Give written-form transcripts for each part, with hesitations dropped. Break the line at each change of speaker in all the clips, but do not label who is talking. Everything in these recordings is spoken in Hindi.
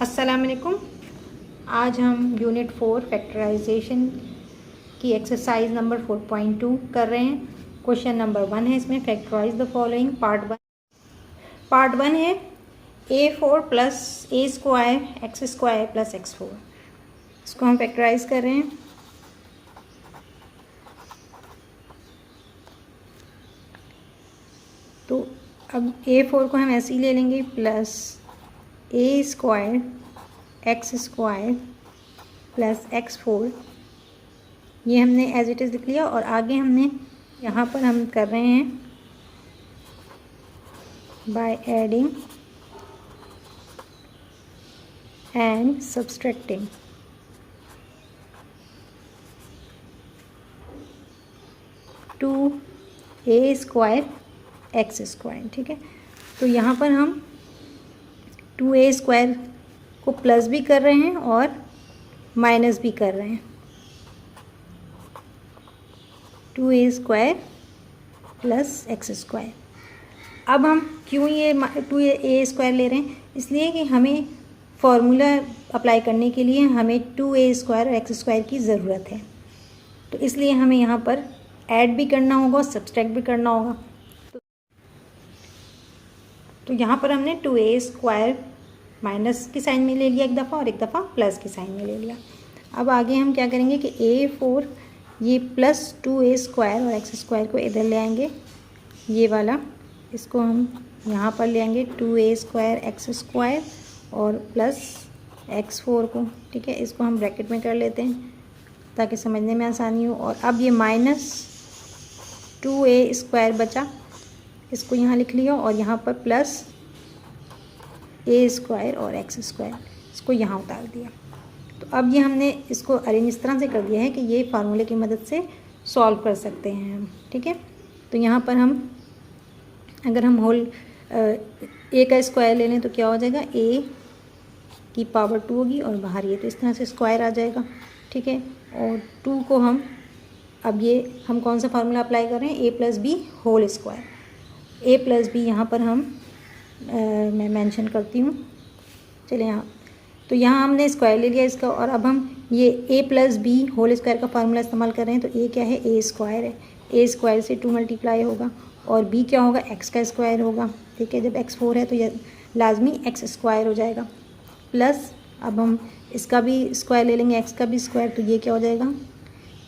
अस्सलाम वालेकुम। आज हम यूनिट 4 फैक्टराइजेशन की एक्सरसाइज नंबर 4.2 कर रहे हैं। क्वेश्चन नंबर 1 है इसमें, factorize the following. Part one है a4 plus a square x square plus x4। इसको हम फैक्टराइज कर रहे हैं। तो अब a4 को हम ऐसे ही ले लेंगे, plus a square x square plus x4, ये हमने एज इट इज़ लिख लिया। और आगे हमने यहाँ पर हम कर रहे हैं by adding and subtracting. Two A square x square, ठीक है। तो यहाँ पर हम 2a स्क्वायर को प्लस भी कर रहे हैं और माइनस भी कर रहे हैं। 2a square plus x square. अब हम क्यों ये 2a स्क्वायर ले रहे हैं? इसलिए कि हमें फॉर्मूला अप्लाई करने के लिए हमें 2a स्क्वायर और एक्स स्क्वायर की ज़रूरत है। तो इसलिए हमें यहाँ पर ऐड भी करना होगा और सब्सट्रैक्ट भी करना होगा। तो यहाँ पर हमने 2a स्क्वायर माइनस की साइन में ले लिया एक दफ़ा और एक दफ़ा प्लस की साइन में ले लिया। अब आगे हम क्या करेंगे कि a4 ये प्लस 2a स्क्वायर और एक्स स्क्वायर को इधर ले आएंगे, ये वाला इसको हम यहाँ पर ले आएंगे 2a स्क्वायर एक्स स्क्वायर और प्लस x4 को, ठीक है। इसको हम ब्रैकेट में कर लेते हैं ताकि समझने में आसानी हो। और अब ये माइनस 2a स्क्वायर बचा, इसको यहाँ लिख लिया और यहाँ पर प्लस ए स्क्वायर और एक्स स्क्वायर, इसको यहाँ उतार दिया। तो अब ये हमने इसको अरेंज इस तरह से कर दिया है कि ये फार्मूले की मदद से सॉल्व कर सकते हैं हम, ठीक है। तो यहाँ पर हम अगर हम होल ए का स्क्वायर ले लें तो क्या हो जाएगा, ए की पावर 2 होगी और बाहर ये, तो इस तरह से स्क्वायर आ जाएगा, ठीक है। और 2 को हम अब ये हम कौन सा फार्मूला अप्लाई कर रहे हैं, ए प्लस बी होल स्क्वायर। ए प्लस बी यहाँ पर हम मैं मेंशन करती हूँ, चलिए यहाँ। तो यहाँ हमने स्क्वायर ले लिया इसका और अब हम ये ए प्लस बी होल स्क्वायर का फार्मूला इस्तेमाल कर रहे हैं। तो ए क्या है, ए स्क्वायर है, ए स्क्वायर से 2 मल्टीप्लाई होगा और बी क्या होगा, एक्स का स्क्वायर होगा, ठीक है। जब x4 है तो यह लाजमी एक्स स्क्वायर हो जाएगा। प्लस अब हम इसका भी स्क्वायर ले लेंगे, एक्स का भी स्क्वायर, तो ये क्या हो जाएगा,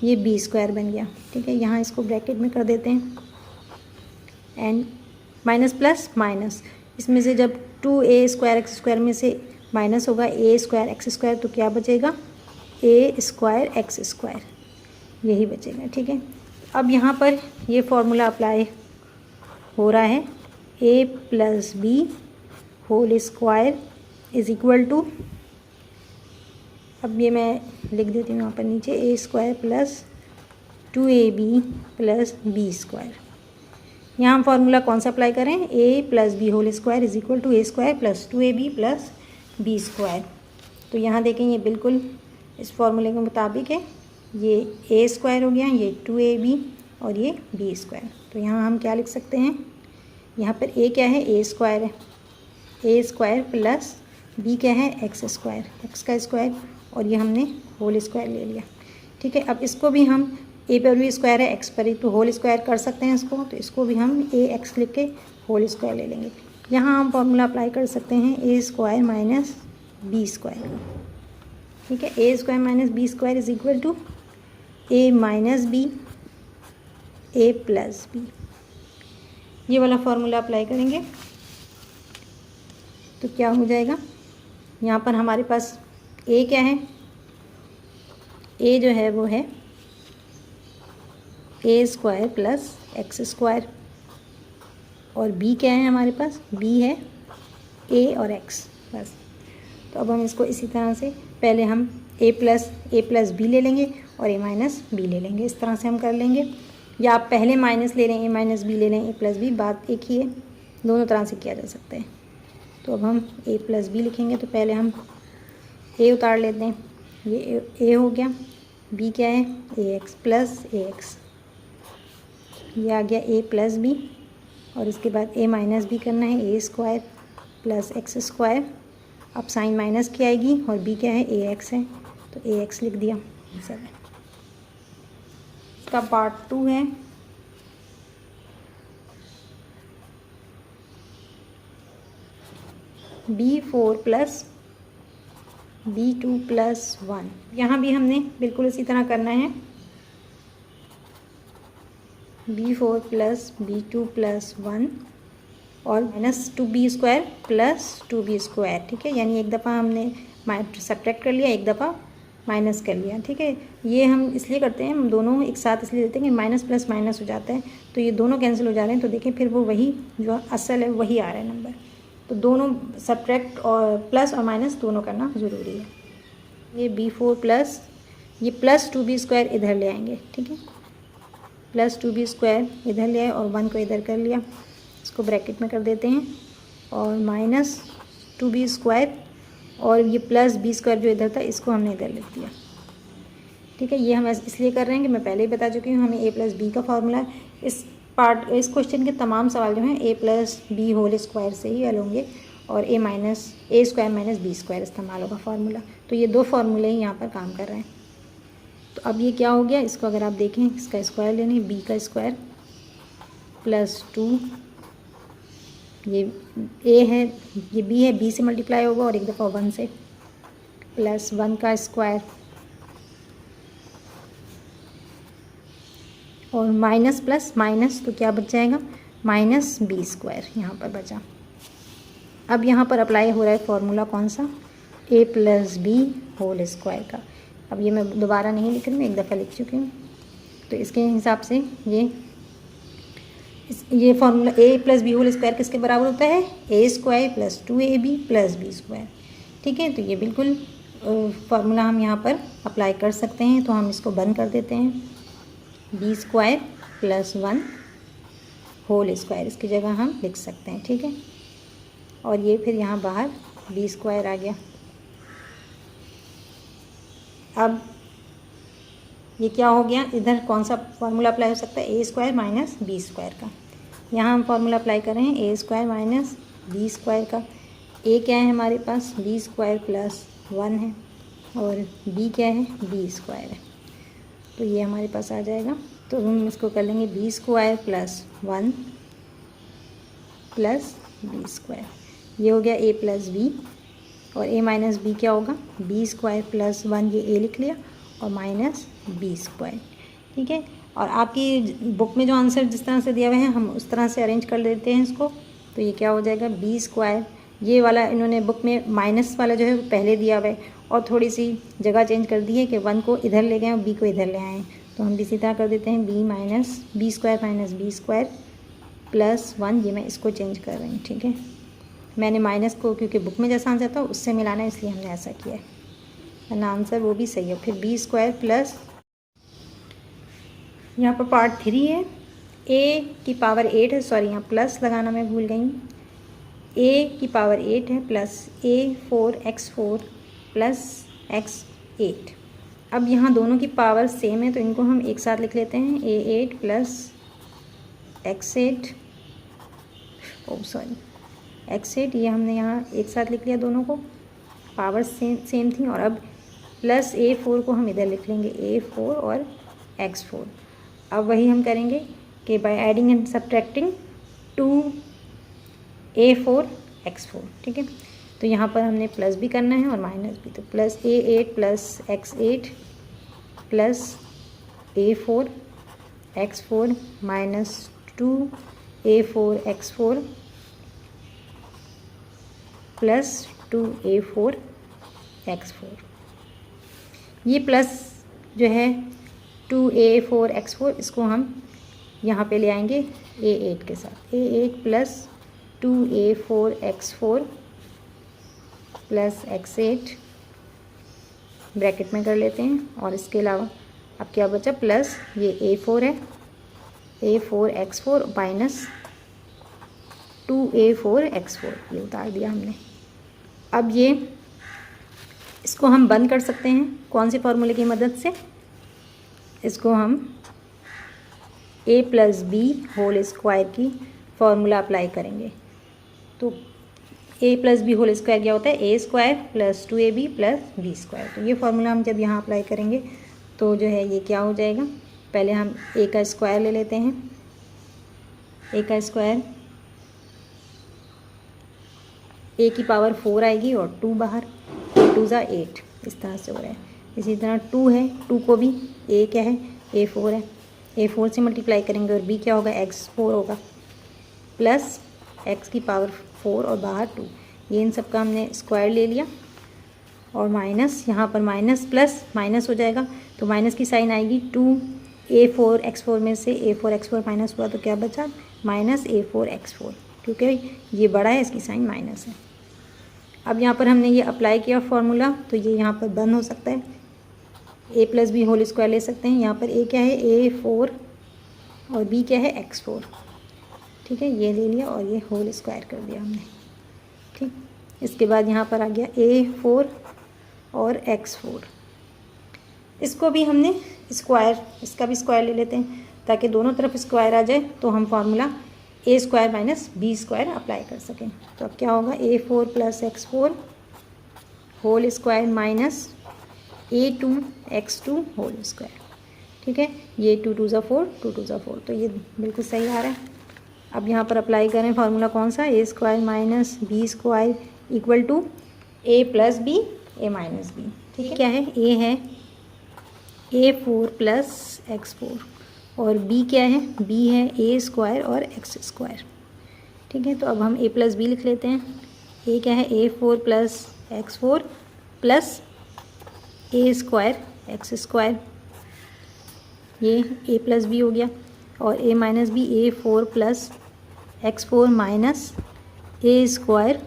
ये बी स्क्वायर बन गया, ठीक है। यहाँ इसको ब्रैकेट में कर देते हैं एंड माइनस प्लस माइनस, इसमें से जब 2a स्क्वायर एक्स स्क्वायर में से माइनस होगा a स्क्वायर एक्स स्क्वायर, तो क्या बचेगा, a स्क्वायर एक्स स्क्वायर, यही बचेगा, ठीक है। अब यहाँ पर ये फॉर्मूला अप्लाई हो रहा है, a plus B whole square is equal to, अब ये मैं लिख देती हूँ यहाँ पर नीचे, a square plus 2ab plus B square. यहाँ हम फार्मूला कौन सा अप्लाई करें, a plus B whole square is equal to a square plus 2ab plus B square. तो यहाँ देखें ये बिल्कुल इस फार्मूले के मुताबिक है, ये a स्क्वायर हो गया, ये 2ab और ये b स्क्वायर। तो यहाँ हम क्या लिख सकते हैं, यहाँ पर a क्या है, a स्क्वायर है, a स्क्वायर प्लस b क्या है, एक्स स्क्वायर, एक्स का स्क्वायर, और ये हमने होल स्क्वायर ले लिया, ठीक है। अब इसको भी हम ए पर भी स्क्वायर है, एक्स पर ही, तो होल स्क्वायर कर सकते हैं इसको, तो इसको भी हम ए एक्स लिख के होल स्क्वायर ले लेंगे। यहाँ हम फॉर्मूला अप्लाई कर सकते हैं a square minus B square का, ठीक है। A square minus B square is equal to a minus b a plus b, ये वाला फार्मूला अप्लाई करेंगे तो क्या हो जाएगा, यहाँ पर हमारे पास ए क्या है, ए जो है वो है a square plus x square, और बी क्या है हमारे पास, बी है ए और एक्स, बस। तो अब हम इसको इसी तरह से पहले हम ए प्लस बी ले लेंगे और ए माइनस बी ले लेंगे, इस तरह से हम कर लेंगे। या आप पहले माइनस ले लें, ए माइनस बी ले लें, ए प्लस बी, बात एक ही है, दोनों तरह से किया जा सकता है। तो अब हम ए प्लस बी लिखेंगे, तो पहले हम ए उतार लेते हैं, ये ए हो गया, बी क्या है, ए एक्स प्लस ए एक्स, ये आ गया ए प्लस बी, और इसके बाद ए माइनस बी करना है, a square plus x square अब साइन माइनस की आएगी और बी क्या है, ए एक्स है, तो ए एक्स लिख दिया आंसर है। इसका पार्ट 2 है। B4 प्लस B2 प्लस 1, यहाँ भी हमने बिल्कुल इसी तरह करना है। B4 प्लस B2 प्लस 1 और माइनस 2B² प्लस 2B², ठीक है। यानी एक दफ़ा हमने सब्ट्रैक्ट कर लिया, एक दफ़ा माइनस कर लिया, ठीक है। ये हम इसलिए करते हैं, हम दोनों एक साथ इसलिए देते हैं कि माइनस प्लस माइनस हो जाता है, तो ये दोनों कैंसिल हो जा रहे हैं। तो देखिए फिर वो वही जो असल है वही आ रहा है नंबर। तो दोनों सब्ट्रैक्ट और प्लस और माइनस दोनों करना ज़रूरी है। ये B4 प्लस ये प्लस 2B² इधर ले आएंगे, ठीक है। प्लस 2B² इधर ले आए और 1 को इधर कर लिया, इसको ब्रैकेट में कर देते हैं। और माइनस 2B² और ये प्लस B² जो इधर था इसको हमने इधर लिख दिया, ठीक है। ये हम इसलिए कर रहे हैं कि मैं पहले ही बता चुकी हूँ, हमें a प्लस बी का फॉर्मूला इस क्वेश्चन के तमाम सवाल जो हैं a plus B whole square से ही हल होंगे और a स्क्वायर माइनस B² इस्तेमाल होगा फार्मूला। तो ये दो फार्मूले ही यहाँ पर काम कर रहे हैं। तो अब ये क्या हो गया, इसको अगर आप देखें, इसका स्क्वायर लेने, b का स्क्वायर प्लस 2, ये a है, ये b है, b से मल्टीप्लाई होगा और एक दफ़ा 1 से, प्लस 1 का स्क्वायर और माइनस प्लस माइनस, तो क्या बच जाएगा, माइनस B² यहाँ पर बचा। अब यहाँ पर अप्लाई हो रहा है फॉर्मूला कौन सा, a plus B whole square का। अब ये मैं दोबारा नहीं लिख रही हूँ, एक दफ़ा लिख चुकी हूँ। तो इसके हिसाब से ये formula a plus B whole square किसके बराबर होता है, a² plus 2ab plus B², ठीक है। तो ये बिल्कुल फार्मूला हम यहाँ पर अप्लाई कर सकते हैं। तो हम इसको बंद कर देते हैं, B² प्लस 1 होल स्क्वायर इसकी जगह हम लिख सकते हैं, ठीक है। और ये फिर यहाँ बाहर B² आ गया। अब ये क्या हो गया, इधर कौन सा फार्मूला अप्लाई हो सकता है, a² माइनस B² का। यहाँ हम फार्मूला अप्लाई कर रहे हैं a² माइनस B² का। a क्या है हमारे पास, B² प्लस 1 है और b क्या है, B² है। तो ये हमारे पास आ जाएगा। तो हम इसको कर लेंगे B² प्लस 1 प्लस B²। ये हो गया a प्लस बी और a माइनस बी क्या होगा, B² प्लस 1, ये a लिख लिया और माइनस B², ठीक है। और आपकी बुक में जो आंसर जिस तरह से दिया हुआ है हम उस तरह से अरेंज कर देते हैं इसको। तो ये क्या हो जाएगा, B², ये वाला इन्होंने बुक में माइनस वाला जो है वो पहले दिया हुआ है और थोड़ी सी जगह चेंज कर दी है कि 1 को इधर ले गए और b को इधर ले आए। तो हम भी इसी तरह कर देते हैं B² माइनस B² प्लस 1, ये मैं इसको चेंज कर रही हूँ, ठीक है। मैंने माइनस को क्योंकि बुक में जैसा आंसर था उससे मिलाना है, इसलिए हमने ऐसा किया है, वरना आंसर वो भी सही है। फिर B² प्लस, यहाँ पर पार्ट 3 है, a की पावर 8 है, सॉरी यहाँ प्लस लगाना मैं भूल गई हूँ। a की पावर 8 है प्लस a4x4 प्लस x8। अब यहाँ दोनों की पावर सेम है तो इनको हम एक साथ लिख लेते हैं, a8 प्लस x8, x8, ये हमने यहाँ एक साथ लिख लिया, दोनों को पावर सेम थी। और अब प्लस a4 को हम इधर लिख लेंगे, a4 और x4। अब वही हम करेंगे कि bye adding and subtracting 2a4 x4, ठीक है। तो यहाँ पर हमने प्लस भी करना है और माइनस भी। तो plus a8 plus x8 plus a4 x4 minus 2a4 x4 plus 2a4 x4। ये प्लस जो है 2a4 x4 इसको हम यहाँ पे ले आएंगे a8 के साथ, a8 plus 2a4 x4 plus x8 bracket में कर लेते हैं। और इसके अलावा अब क्या बचा, प्लस ये a4 है, a4 x4 minus 2a4 x4, ये उतार दिया हमने। अब ये इसको हम बंद कर सकते हैं कौन से फार्मूले की मदद से, इसको हम a plus B whole square की फार्मूला अप्लाई करेंगे। तो a plus B whole square क्या होता है, a square plus 2ab plus B square. तो ये फॉर्मूला हम जब यहाँ अप्लाई करेंगे तो जो है ये क्या हो जाएगा, पहले हम ए का स्क्वायर ले लेते हैं, ए का स्क्वायर ए की पावर 4 आएगी और 2 बाहर, 2 ज़ा 8, इस तरह से हो रहा है। इसी तरह 2 है, 2 को भी ए क्या है, ए 4 है, ए 4 से मल्टीप्लाई करेंगे और बी क्या होगा, एक्स 4 होगा, प्लस एक्स की पावर 4 और बाहर 2, ये इन सब का हमने स्क्वायर ले लिया और माइनस, यहाँ पर माइनस प्लस माइनस हो जाएगा तो माइनस की साइन आएगी, 2a4x4 में से a4x4 माइनस हुआ तो क्या बचा, माइनस a4x4, क्योंकि ये बड़ा है इसकी साइन माइनस है। अब यहाँ पर हमने ये अप्लाई किया फॉर्मूला तो ये यहाँ पर बंद हो सकता है, a plus B whole square ले सकते हैं, यहाँ पर a क्या है, a4 और b क्या है, x4, ठीक है, ये ले लिया और ये होल स्क्वायर कर दिया हमने, ठीक। इसके बाद यहाँ पर आ गया a4 और x4, इसको भी हमने स्क्वायर, इसका भी स्क्वायर ले लेते हैं ताकि दोनों तरफ स्क्वायर आ जाए तो हम formula a square minus B square apply कर सकें। तो अब क्या होगा, a4 plus x4 whole square minus a2 x2 whole square, ठीक है, ये 2 2 ज़ा 4, 2 2 ज़ा 4, तो ये बिल्कुल सही आ रहा है। अब यहाँ पर अप्लाई करें फार्मूला कौन सा, a square minus B square equal to A plus B A minus b, ठीक है, क्या है, ए है a4 प्लस x4 और b क्या है, b है a स्क्वायर और x स्क्वायर, ठीक है। तो अब हम a प्लस बी लिख लेते हैं, a क्या है, a4 plus x4 plus a square x square, ये a प्लस बी हो गया, और a minus B a4 plus x4 minus a square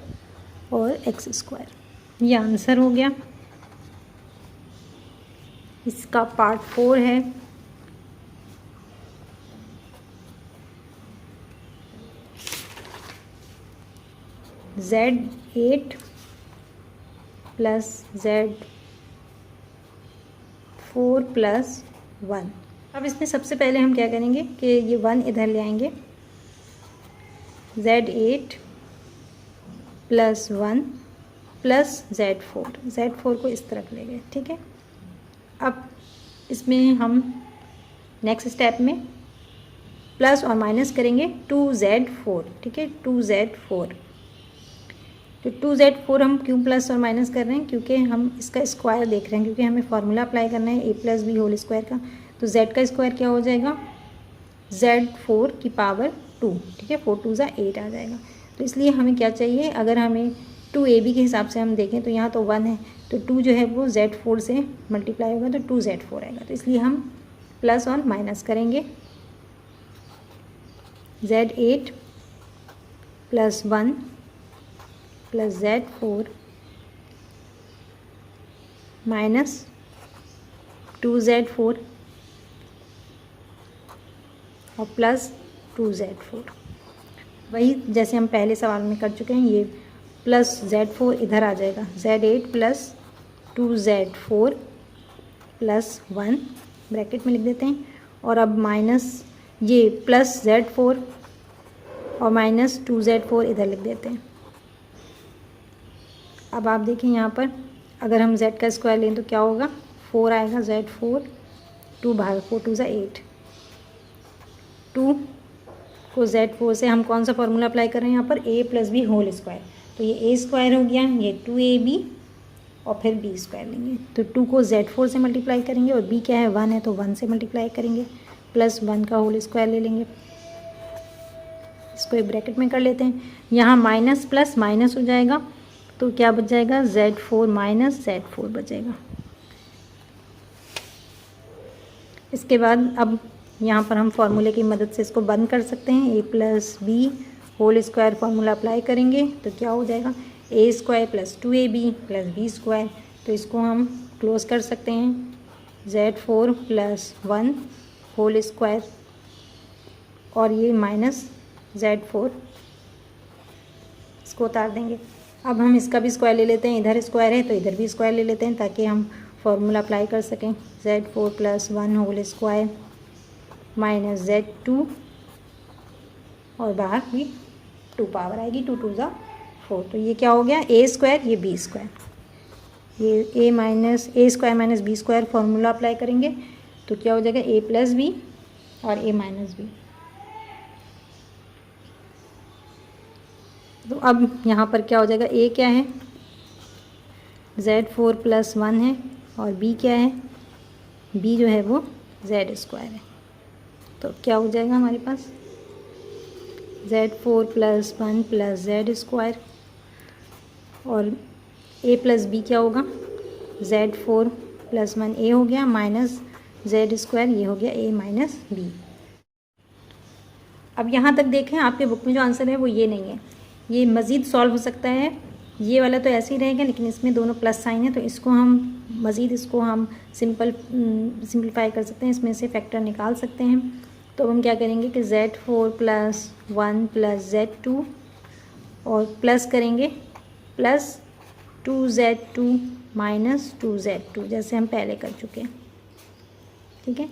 और x स्क्वायर, ये आंसर हो गया। इसका पार्ट 4 है, Z8 प्लस Z4 प्लस 1। अब इसमें सबसे पहले हम क्या करेंगे कि ये 1 इधर ले आएंगे, Z8 प्लस 1 प्लस Z4 को इस तरफ ले गए, ठीक है। अब इसमें हम नेक्स्ट स्टेप में प्लस और माइनस करेंगे 2Z4, ठीक है, 2Z4। तो 2Z4 हम क्यों प्लस और माइनस कर रहे हैं, क्योंकि हम इसका स्क्वायर देख रहे हैं, क्योंकि हमें फार्मूला अप्लाई करना है ए प्लस बी होल स्क्वायर का। तो Z का स्क्वायर क्या हो जाएगा, Z4 की पावर 2, ठीक है, 4 2 ज़ा 8 आ जाएगा। तो इसलिए हमें क्या चाहिए, अगर हमें 2ab के हिसाब से हम देखें तो यहाँ तो 1 है, तो 2 जो है वो Z4 से मल्टीप्लाई होगा तो 2Z4 आएगा। तो इसलिए हम प्लस और माइनस करेंगे, Z8 plus 1 plus Z4 minus 2Z4 और प्लस 2Z4, वही जैसे हम पहले सवाल में कर चुके हैं। ये प्लस Z4 इधर आ जाएगा, Z8 plus 2Z4 plus 1 bracket में लिख देते हैं, और अब माइनस ये प्लस Z4 और माइनस 2Z4 इधर लिख देते हैं। अब आप देखें यहाँ पर अगर हम Z का स्क्वायर लें तो क्या होगा, 4 आएगा, Z4 2 बाहर, 4 2 ज़ा 8, 2 को Z4 से हम कौन सा फॉर्मूला अप्लाई कर रहे हैं यहाँ पर, a plus B whole square. तो ये a स्क्वायर हो गया, ये 2ab और फिर b स्क्वायर लेंगे। तो 2 को Z4 से मल्टीप्लाई करेंगे और b क्या है, 1 है, तो 1 से मल्टीप्लाई करेंगे, प्लस 1 का होल स्क्वायर ले लेंगे। इसको एक ब्रैकेट में कर लेते हैं, यहाँ माइनस प्लस माइनस हो जाएगा तो क्या बच जाएगा, Z4 माइनस Z4 बचेगा। इसके बाद अब यहाँ पर हम फार्मूले की मदद से इसको बंद कर सकते हैं, a plus B whole square formula apply करेंगे तो क्या हो जाएगा, a square plus 2ab plus b square. तो इसको हम क्लोज कर सकते हैं, Z4 प्लस 1 होल स्क्वायर और ये माइनस Z4, इसको उतार देंगे। अब हम इसका भी स्क्वायर ले लेते हैं, इधर स्क्वायर है तो इधर भी स्क्वायर ले लेते हैं ताकि हम फॉर्मूला अप्लाई कर सकें, Z4 plus 1 whole square minus Z2 और बाहर भी 2 पावर आएगी, 2 2 ज़ा 4। तो ये क्या हो गया, ए स्क्वायर, ये बी स्क्वायर, ये a square minus B square formula apply करेंगे तो क्या हो जाएगा, ए प्लस बी और ए माइनस बी। तो अब यहाँ पर क्या हो जाएगा, ए क्या है, Z4 + 1 है, और बी क्या है, बी जो है वो Z स्क्वायर है। तो क्या हो जाएगा हमारे पास, Z4 + 1 + Z स्क्वायर, और ए प्लस बी क्या होगा, Z4 + 1 ए हो गया माइनस Z स्क्वायर, ये हो गया ए माइनस बी। अब यहाँ तक देखें, आपके बुक में जो आंसर है वो ये नहीं है, ये मज़ीद सॉल्व हो सकता है। ये वाला तो ऐसे ही रहेगा, लेकिन इसमें दोनों प्लस साइन है, तो इसको हम मज़ीद इसको हम सिंपलीफाई कर सकते हैं, इसमें से फैक्टर निकाल सकते हैं। तो हम क्या करेंगे कि Z4 + 1 + Z2 और प्लस करेंगे प्लस 2Z2 माइनस 2Z2, जैसे हम पहले कर चुके हैं। ठीक है,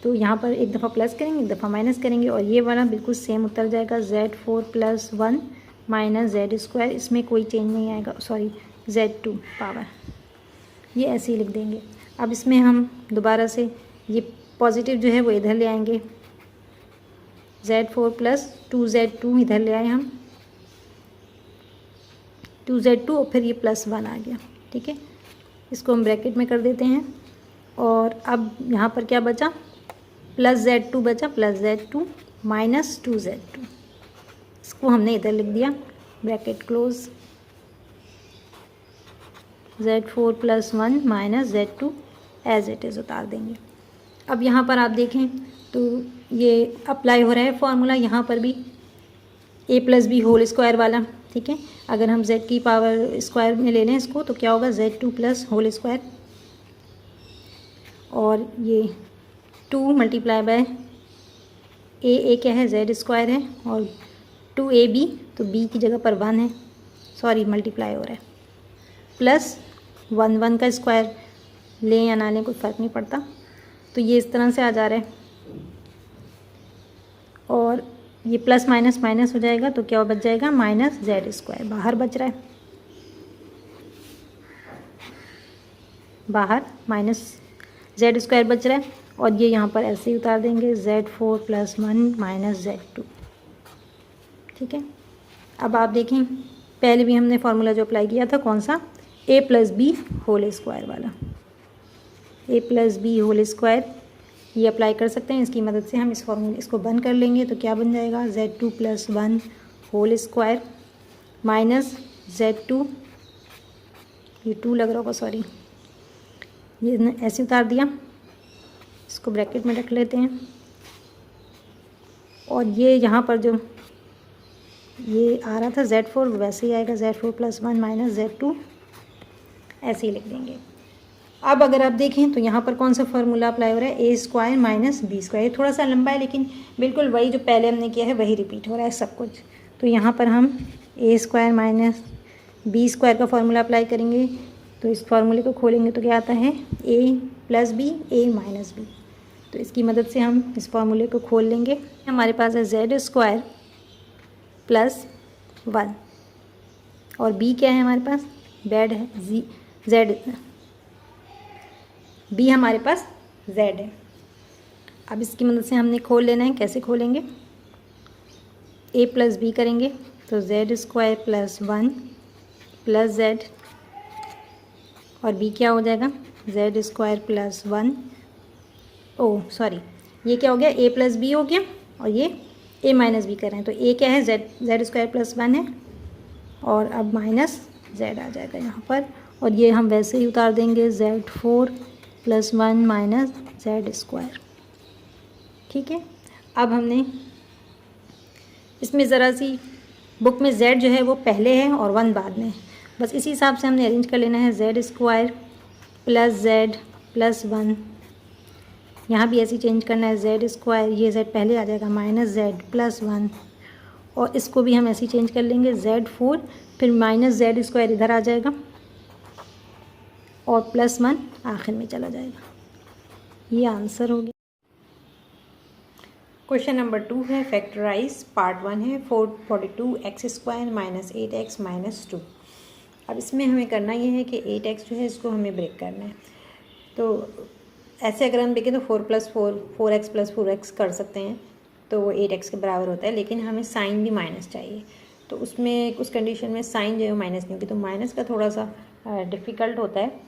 तो यहाँ पर एक दफ़ा प्लस करेंगे, एक दफ़ा माइनस करेंगे, और ये वाला बिल्कुल सेम उतर जाएगा, Z4 + 1 माइनस Z स्क्वायर, इसमें कोई चेंज नहीं आएगा, सॉरी Z2 पावर, ये ऐसे ही लिख देंगे। अब इसमें हम दोबारा से ये पॉजिटिव जो है वो इधर ले आएंगे, Z4 + 2Z2 इधर ले आए हम, 2Z2 और फिर ये +1 आ गया। ठीक है, इसको हम ब्रैकेट में कर देते हैं, और अब यहाँ पर क्या बचा, +Z2 बचा, +Z2 माइनस 2Z2, इसको हमने इधर लिख दिया, bracket close, Z4 + 1 minus Z2 as it is उतार देंगे। अब यहाँ पर आप देखें तो ये अप्लाई हो रहा है फॉर्मूला, यहाँ पर भी a + b होल स्क्वायर वाला। ठीक है, अगर हम z की पावर स्क्वायर में ले लें इसको तो क्या होगा, Z2 + होल स्क्वायर, और ये 2 × a क्या है, Z स्क्वायर है, और 2ab, तो b की जगह पर 1 है, सॉरी मल्टीप्लाई हो रहा है, प्लस 1 का स्क्वायर लें या ना लें कोई फ़र्क नहीं पड़ता, तो ये इस तरह से आ जा रहा है, और ये प्लस माइनस माइनस हो जाएगा, तो क्या बच जाएगा, माइनस Z स्क्वायर बाहर बच रहा है, बाहर माइनस Z स्क्वायर बच रहा है, और ये यहाँ पर ऐसे ही उतार देंगे, Z4 + 1 माइनस Z2। ठीक है, अब आप देखें पहले भी हमने फार्मूला जो अप्लाई किया था कौन सा, a + b होल स्क्वायर वाला, a + b होल स्क्वायर, ये अप्लाई कर सकते हैं। इसकी मदद से हम इस फार्मूले इसको बंद कर लेंगे, तो क्या बन जाएगा, Z2 + 1 whole square minus Z2, ये 2 लग रहा होगा, सॉरी ये ऐसे उतार दिया, इसको ब्रैकेट में रख लेते हैं, और ये यहाँ पर जो ये आ रहा था Z4 वैसे ही आएगा, Z4 + 1 माइनस Z2, ऐसे ही लिख देंगे। अब अगर आप देखें तो यहाँ पर कौन सा फार्मूला अप्लाई हो रहा है, a square minus b square, थोड़ा सा लंबा है लेकिन बिल्कुल वही जो पहले हमने किया है वही रिपीट हो रहा है सब कुछ। तो यहाँ पर हम a square minus b square का फार्मूला अप्लाई करेंगे, तो इस फार्मूले को खोलेंगे तो क्या आता है, a + b a minus b, तो इसकी मदद से हम इस फार्मूले को खोल लेंगे। हमारे पास है Z स्क्वायर + 1, और b क्या है हमारे पास, बेड है, Z b हमारे पास z है। अब इसकी मदद से हमने खोल लेना है, कैसे खोलेंगे, a + b करेंगे तो Z स्क्वायर + 1 + z, और b क्या हो जाएगा, Z स्क्वायर + 1, ओह सॉरी ये क्या हो गया, a + b हो गया, और ये a माइनस b कर रहे हैं, तो a क्या है, Z स्क्वायर + 1 है, और अब माइनस z आ जाएगा यहाँ पर, और ये हम वैसे ही उतार देंगे, Z4 + 1 माइनस Z स्क्वायर। ठीक है, अब हमने इसमें ज़रा सी बुक में Z जो है वो पहले है और 1 बाद में है, बस इसी हिसाब से हमने अरेंज कर लेना है, Z स्क्वायर + Z + 1, यहाँ भी ऐसे चेंज करना है, Z स्क्वायर, ये Z पहले आ जाएगा, माइनस Z + 1, और इसको भी हम ऐसे चेंज कर लेंगे, Z4 फिर माइनस Z स्क्वायर इधर आ जाएगा, और +1 आखिर में चला जाएगा। ये आंसर हो गया। क्वेश्चन नंबर 2 है फैक्टराइज, पार्ट 1 है 442x² माइनस 8x माइनस 2। अब इसमें हमें करना ये है कि 8x जो है इसको हमें ब्रेक करना है। तो ऐसे अगर हम देखें तो 4 + 4 4x + 4x कर सकते हैं, तो वो 8x के बराबर होता है, लेकिन हमें साइन भी माइनस चाहिए। तो उसमें उस कंडीशन में साइन जो है माइनस नहीं होगी, तो माइनस का थोड़ा सा डिफ़िकल्ट होता है।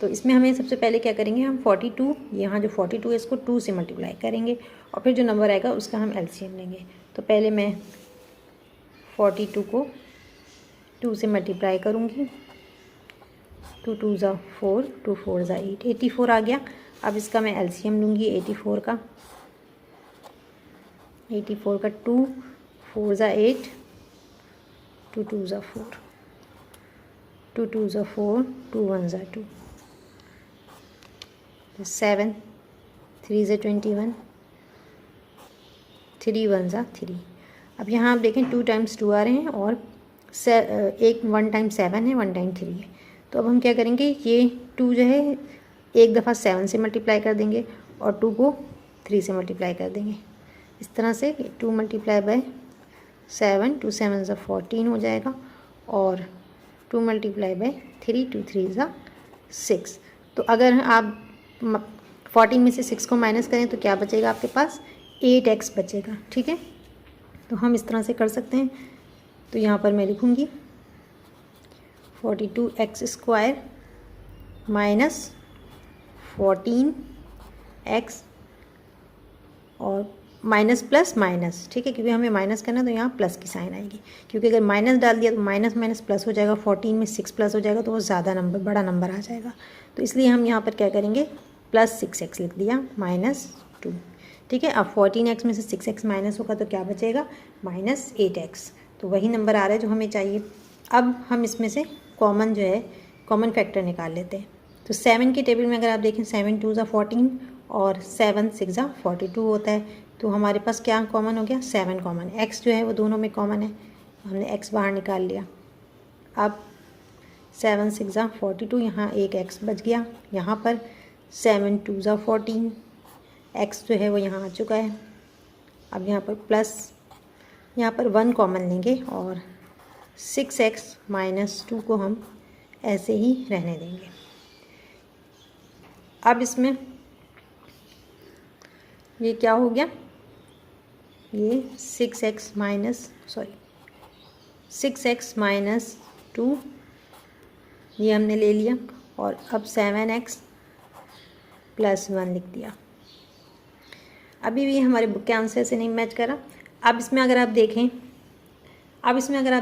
तो इसमें हमें सबसे पहले क्या करेंगे, हम 42 यहाँ जो 42 है इसको 2 से मल्टीप्लाई करेंगे और फिर जो नंबर आएगा उसका हम एलसीएम लेंगे। तो पहले मैं 42 को 2 से मल्टीप्लाई करूँगी, 2 × 2 = 4, 2 × 4 = 8, 84 आ गया। अब इसका मैं एलसीएम लूँगी 84 का 2 4 = 8, 2 2 = 4, 2 2 = 4, 2 1 = 2, 7, 3 = 21, 3 1 = 3। अब यहाँ आप देखें 2 × 2 आ रहे हैं और 1 टाइम 7 है, 1 टाइम 3 है। तो अब हम क्या करेंगे, ये 2 जो है एक दफ़ा 7 से मल्टीप्लाई कर देंगे और 2 को 3 से मल्टीप्लाई कर देंगे। इस तरह से 2 × 7, 2 7 = 14 हो जाएगा और 2 × 3, 2 3 = 6। तो अगर आप 14 में से 6 को माइनस करें तो क्या बचेगा आपके पास, 8x बचेगा। ठीक है, तो हम इस तरह से कर सकते हैं। तो यहाँ पर मैं लिखूँगी 42x² माइनस 14x और माइनस प्लस माइनस, ठीक है, क्योंकि हमें माइनस करना है तो यहाँ प्लस की साइन आएगी, क्योंकि अगर माइनस डाल दिया तो माइनस माइनस प्लस हो जाएगा, 14 में 6 प्लस हो जाएगा तो वो ज़्यादा नंबर, बड़ा नंबर आ जाएगा। तो इसलिए हम यहाँ पर क्या करेंगे, +6x लिख दिया -2। ठीक है, अब 14x में से 6x माइनस होगा तो क्या बचेगा, -8x। तो वही नंबर आ रहा है जो हमें चाहिए। अब हम इसमें से कॉमन जो है, कॉमन फैक्टर निकाल लेते हैं। तो 7 की टेबल में अगर आप देखें 7 2 = 14 और 7 6 = 42 होता है। तो हमारे पास क्या कॉमन हो गया, 7 कॉमन। x जो है वो दोनों में कॉमन है, हमने x बाहर निकाल लिया। अब 7 6 = 42, यहाँ एक x बच गया। यहाँ पर 7 2 = 14, x जो है वो यहाँ आ चुका है। अब यहाँ पर प्लस, यहाँ पर 1 कॉमन लेंगे और 6x - 2 को हम ऐसे ही रहने देंगे। अब इसमें ये क्या हो गया, ये 6x - 2 ये हमने ले लिया और अब 7x + 1 लिख दिया। अभी भी हमारे बुक के आंसर से नहीं मैच करा। अब इसमें अगर आप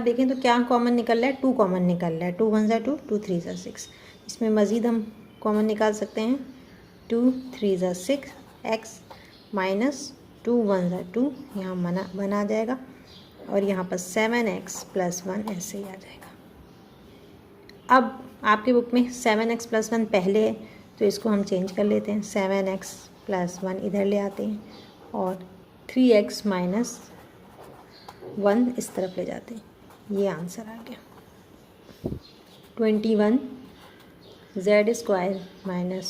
देखें, तो क्या कॉमन निकल रहा है, 2 कॉमन निकल रहा है। 2 1 = 2, 2 3 = 6। इसमें मज़ीद हम कॉमन निकाल सकते हैं, 2 3 = 6, x -2 1 = 2, यहाँ बना जाएगा और यहाँ पर 7x + 1 ऐसे ही आ जाएगा। अब आपकी बुक में 7x + 1 पहले है तो इसको हम चेंज कर लेते हैं, 7x + 1 इधर ले आते हैं और 3x - 1 इस तरफ ले जाते हैं। ये आंसर आ गया 21z²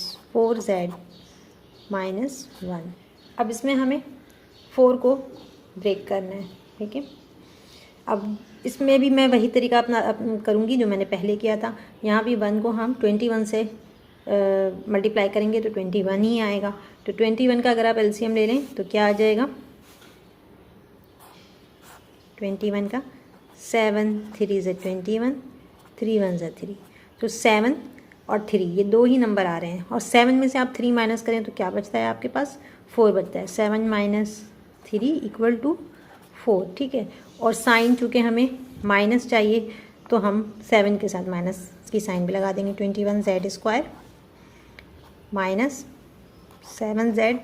- 4z - 1। अब इसमें हमें 4 को ब्रेक करना है। ठीक है, अब इसमें भी मैं वही तरीका अपना करूँगी जो मैंने पहले किया था। यहाँ भी 1 को हम 21 से मल्टीप्लाई करेंगे तो 21 ही आएगा। तो 21 का अगर आप एलसीएम ले लें तो क्या आ जाएगा, 21 का 7 3 = 21, 3 1 = 3। तो 7 और 3 ये 2 ही नंबर आ रहे हैं और 7 में से आप 3 माइनस करें तो क्या बचता है आपके पास, 4 बचता है। 7 - 3 = 4। ठीक है, और साइन चूँकि हमें माइनस चाहिए तो हम 7 के साथ माइनस की साइन भी लगा देंगे। 21z² - 7z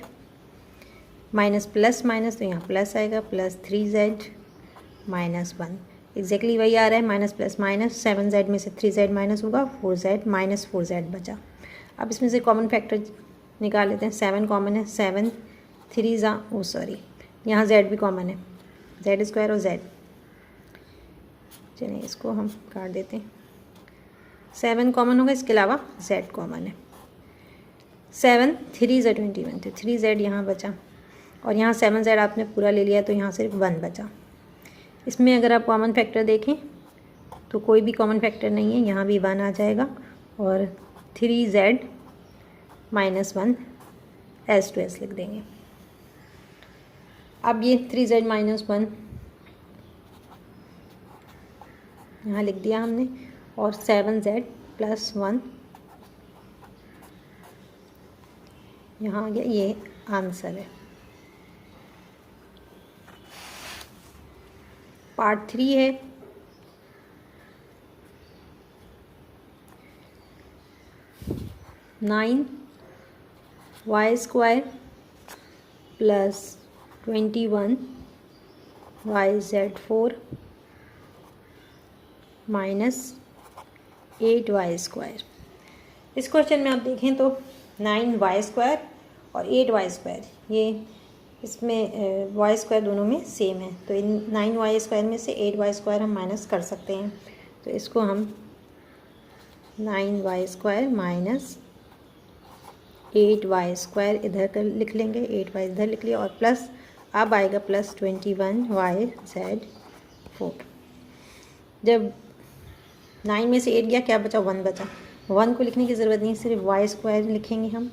minus plus minus तो यहाँ प्लस आएगा, +3z - 1। एग्जैक्टली वही आ रहा है, माइनस प्लस माइनस। 7z में से 3z माइनस होगा, 4z -4z बचा। अब इसमें से कॉमन फैक्टर निकाल लेते हैं। 7 कॉमन है, 7 3 यहाँ z भी कॉमन है, z² और z। चलिए इसको हम काट देते हैं। 7 कॉमन होगा, इसके अलावा z कॉमन है। 7 3 = 21, तो 3z यहाँ बचा और यहाँ 7z आपने पूरा ले लिया तो यहाँ सिर्फ 1 बचा। इसमें अगर आप कॉमन फैक्टर देखें तो कोई भी कॉमन फैक्टर नहीं है, यहाँ भी 1 आ जाएगा और 3z - 1 एज टू एज लिख देंगे। अब ये 3z - 1 यहाँ लिख दिया हमने और 7z + 1 यहाँ आ गया, ये आंसर है। पार्ट 3 है। (9) y² + 21 yz4 - 8y²। इस क्वेश्चन में आप देखें तो 9y² और 8y², ये इसमें y² दोनों में सेम है, तो इन 9y² में से 8y² हम माइनस कर सकते हैं। तो इसको हम 9y² - 8y² इधर कर लिख लेंगे, 8y इधर लिख लिया और प्लस अब आएगा प्लस 21 yz4। जब 9 में से 8 गया, क्या बचा? 1 बचा। 1 को लिखने की ज़रूरत नहीं, सिर्फ y² लिखेंगे हम,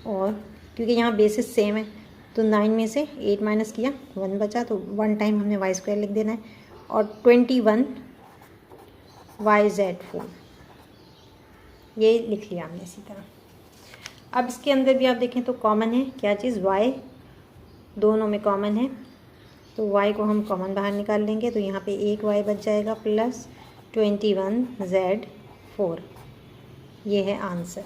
और क्योंकि यहाँ बेसिस सेम है तो 9 में से 8 माइनस किया, 1 बचा, तो 1 टाइम हमने y² लिख देना है और 21 yz4 ये लिख लिया हमने इसी तरह। अब इसके अंदर भी आप देखें तो कॉमन है क्या चीज़? y दोनों में कॉमन है, तो y को हम कॉमन बाहर निकाल लेंगे, तो यहाँ पे एक y बच जाएगा प्लस 21z4, ये है आंसर।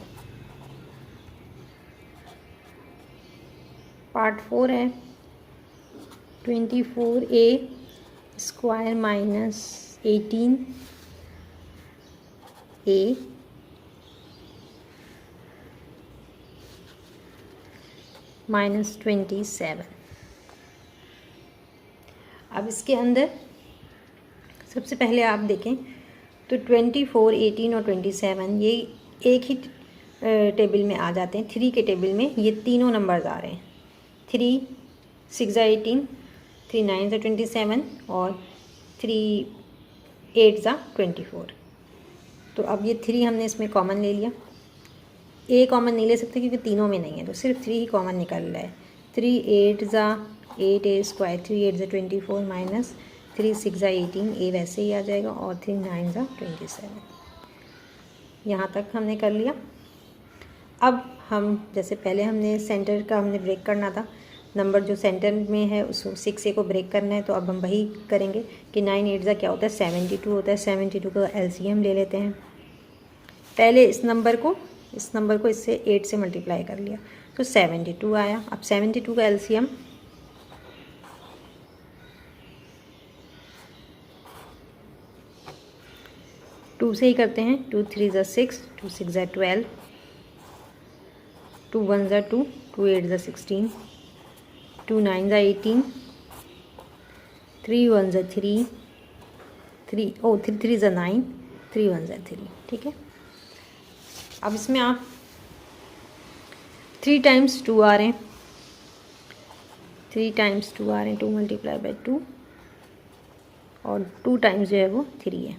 पार्ट 4 है। 24a² - 18a -27। अब इसके अंदर सबसे पहले आप देखें तो 24, 18 और 27 ये एक ही टेबल में आ जाते हैं। 3 के टेबल में ये तीनों नंबर्स आ रहे हैं। 3 6 × 18, 3 9 × 27 और 3 8 × 24। तो अब ये 3 हमने इसमें कॉमन ले लिया। ए कॉमन नहीं ले सकते क्योंकि तीनों में नहीं है, तो सिर्फ 3 ही कॉमन निकल रहा है। 3 8 × 8a², 3 8 × 24 माइनस 3 6 × 18, ए वैसे ही आ जाएगा और 3 9 × 27। यहाँ तक हमने कर लिया। अब हम जैसे पहले हमने सेंटर का हमने ब्रेक करना था, नंबर जो सेंटर में है उसको 6a को ब्रेक करना है, तो अब हम वही करेंगे कि 9 8 क्या होता है? 72 होता है। 72 का एलसीएम ले लेते हैं। पहले इस नंबर को इससे 8 से मल्टीप्लाई कर लिया तो 72 आया। अब 72 का एलसीएम टू से ही करते हैं। 2 3 × 6, 2 6 × 12, 2 1 × 2, 2 8 × 16, 2 9 × 18, 3 1 × 3, 3 3 × 9, 3 1 × 3। ठीक है। अब इसमें आप 3 टाइम्स 2 आ रहे हैं, 3 टाइम्स 2 आ रहे हैं, 2 × 2 और 2 टाइम्स जो है वो 3 है।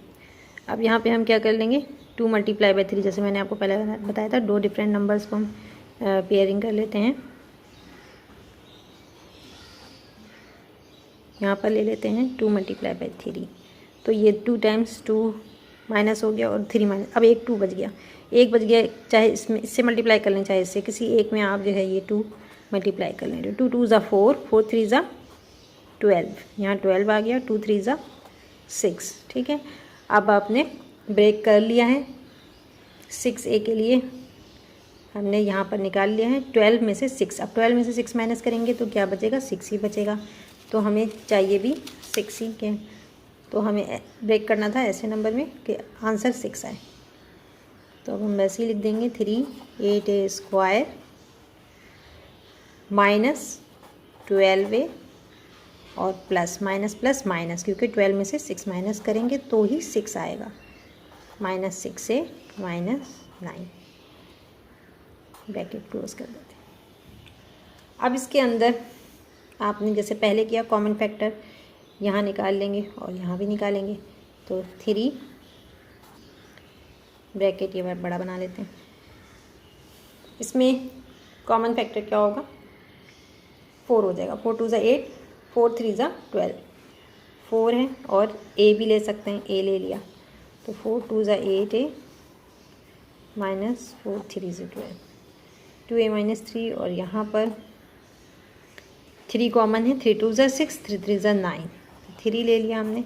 अब यहाँ पे हम क्या कर लेंगे? 2 × 3, जैसे मैंने आपको पहले बताया था, 2 डिफरेंट नंबर्स को हम पेयरिंग कर लेते हैं। यहाँ पर ले लेते हैं 2 × 3, तो ये 2 टाइम्स 2 माइनस हो गया और 3 माइनस, अब एक 2 बच गया, चाहे इससे मल्टीप्लाई कर लें चाहे इससे, किसी एक में आप जो है ये 2 मल्टीप्लाई कर लें। 2 2 × 4, 4 3 × 12, यहाँ 12 आ गया, 2 3 × 6। ठीक है। अब आपने ब्रेक कर लिया है। 6a के लिए हमने यहाँ पर निकाल लिया है 12 में से 6। अब 12 में से 6 माइनस करेंगे तो क्या बचेगा? 6 ही बचेगा। तो हमें चाहिए भी 6 ही के, तो हमें ब्रेक करना था ऐसे नंबर में कि आंसर 6 आए। तो अब हम वैसे ही लिख देंगे 3 8a² - 12a और प्लस माइनस, क्योंकि 12 में से 6 माइनस करेंगे तो ही 6 आएगा। -6a - 9, ब्रैकेट क्लोज कर देते हैं। अब इसके अंदर आपने जैसे पहले किया कॉमन फैक्टर यहाँ निकाल लेंगे और यहाँ भी निकालेंगे। तो 3 ब्रैकेट ये बड़ा बना लेते हैं। इसमें कॉमन फैक्टर क्या होगा, 4 हो जाएगा। 4 2 ज़ा 8, 4 3 ज़ा 12, 4 है और ए भी ले सकते हैं, ए ले लिया तो 4 2 ज़ा 8a माइनस 4 3 ज़ा 12, 2a माइनस 3 और यहाँ पर 3 कॉमन है, 3 2 ज़ा 6, 3 3 ज़ा 9, 3 ले लिया हमने।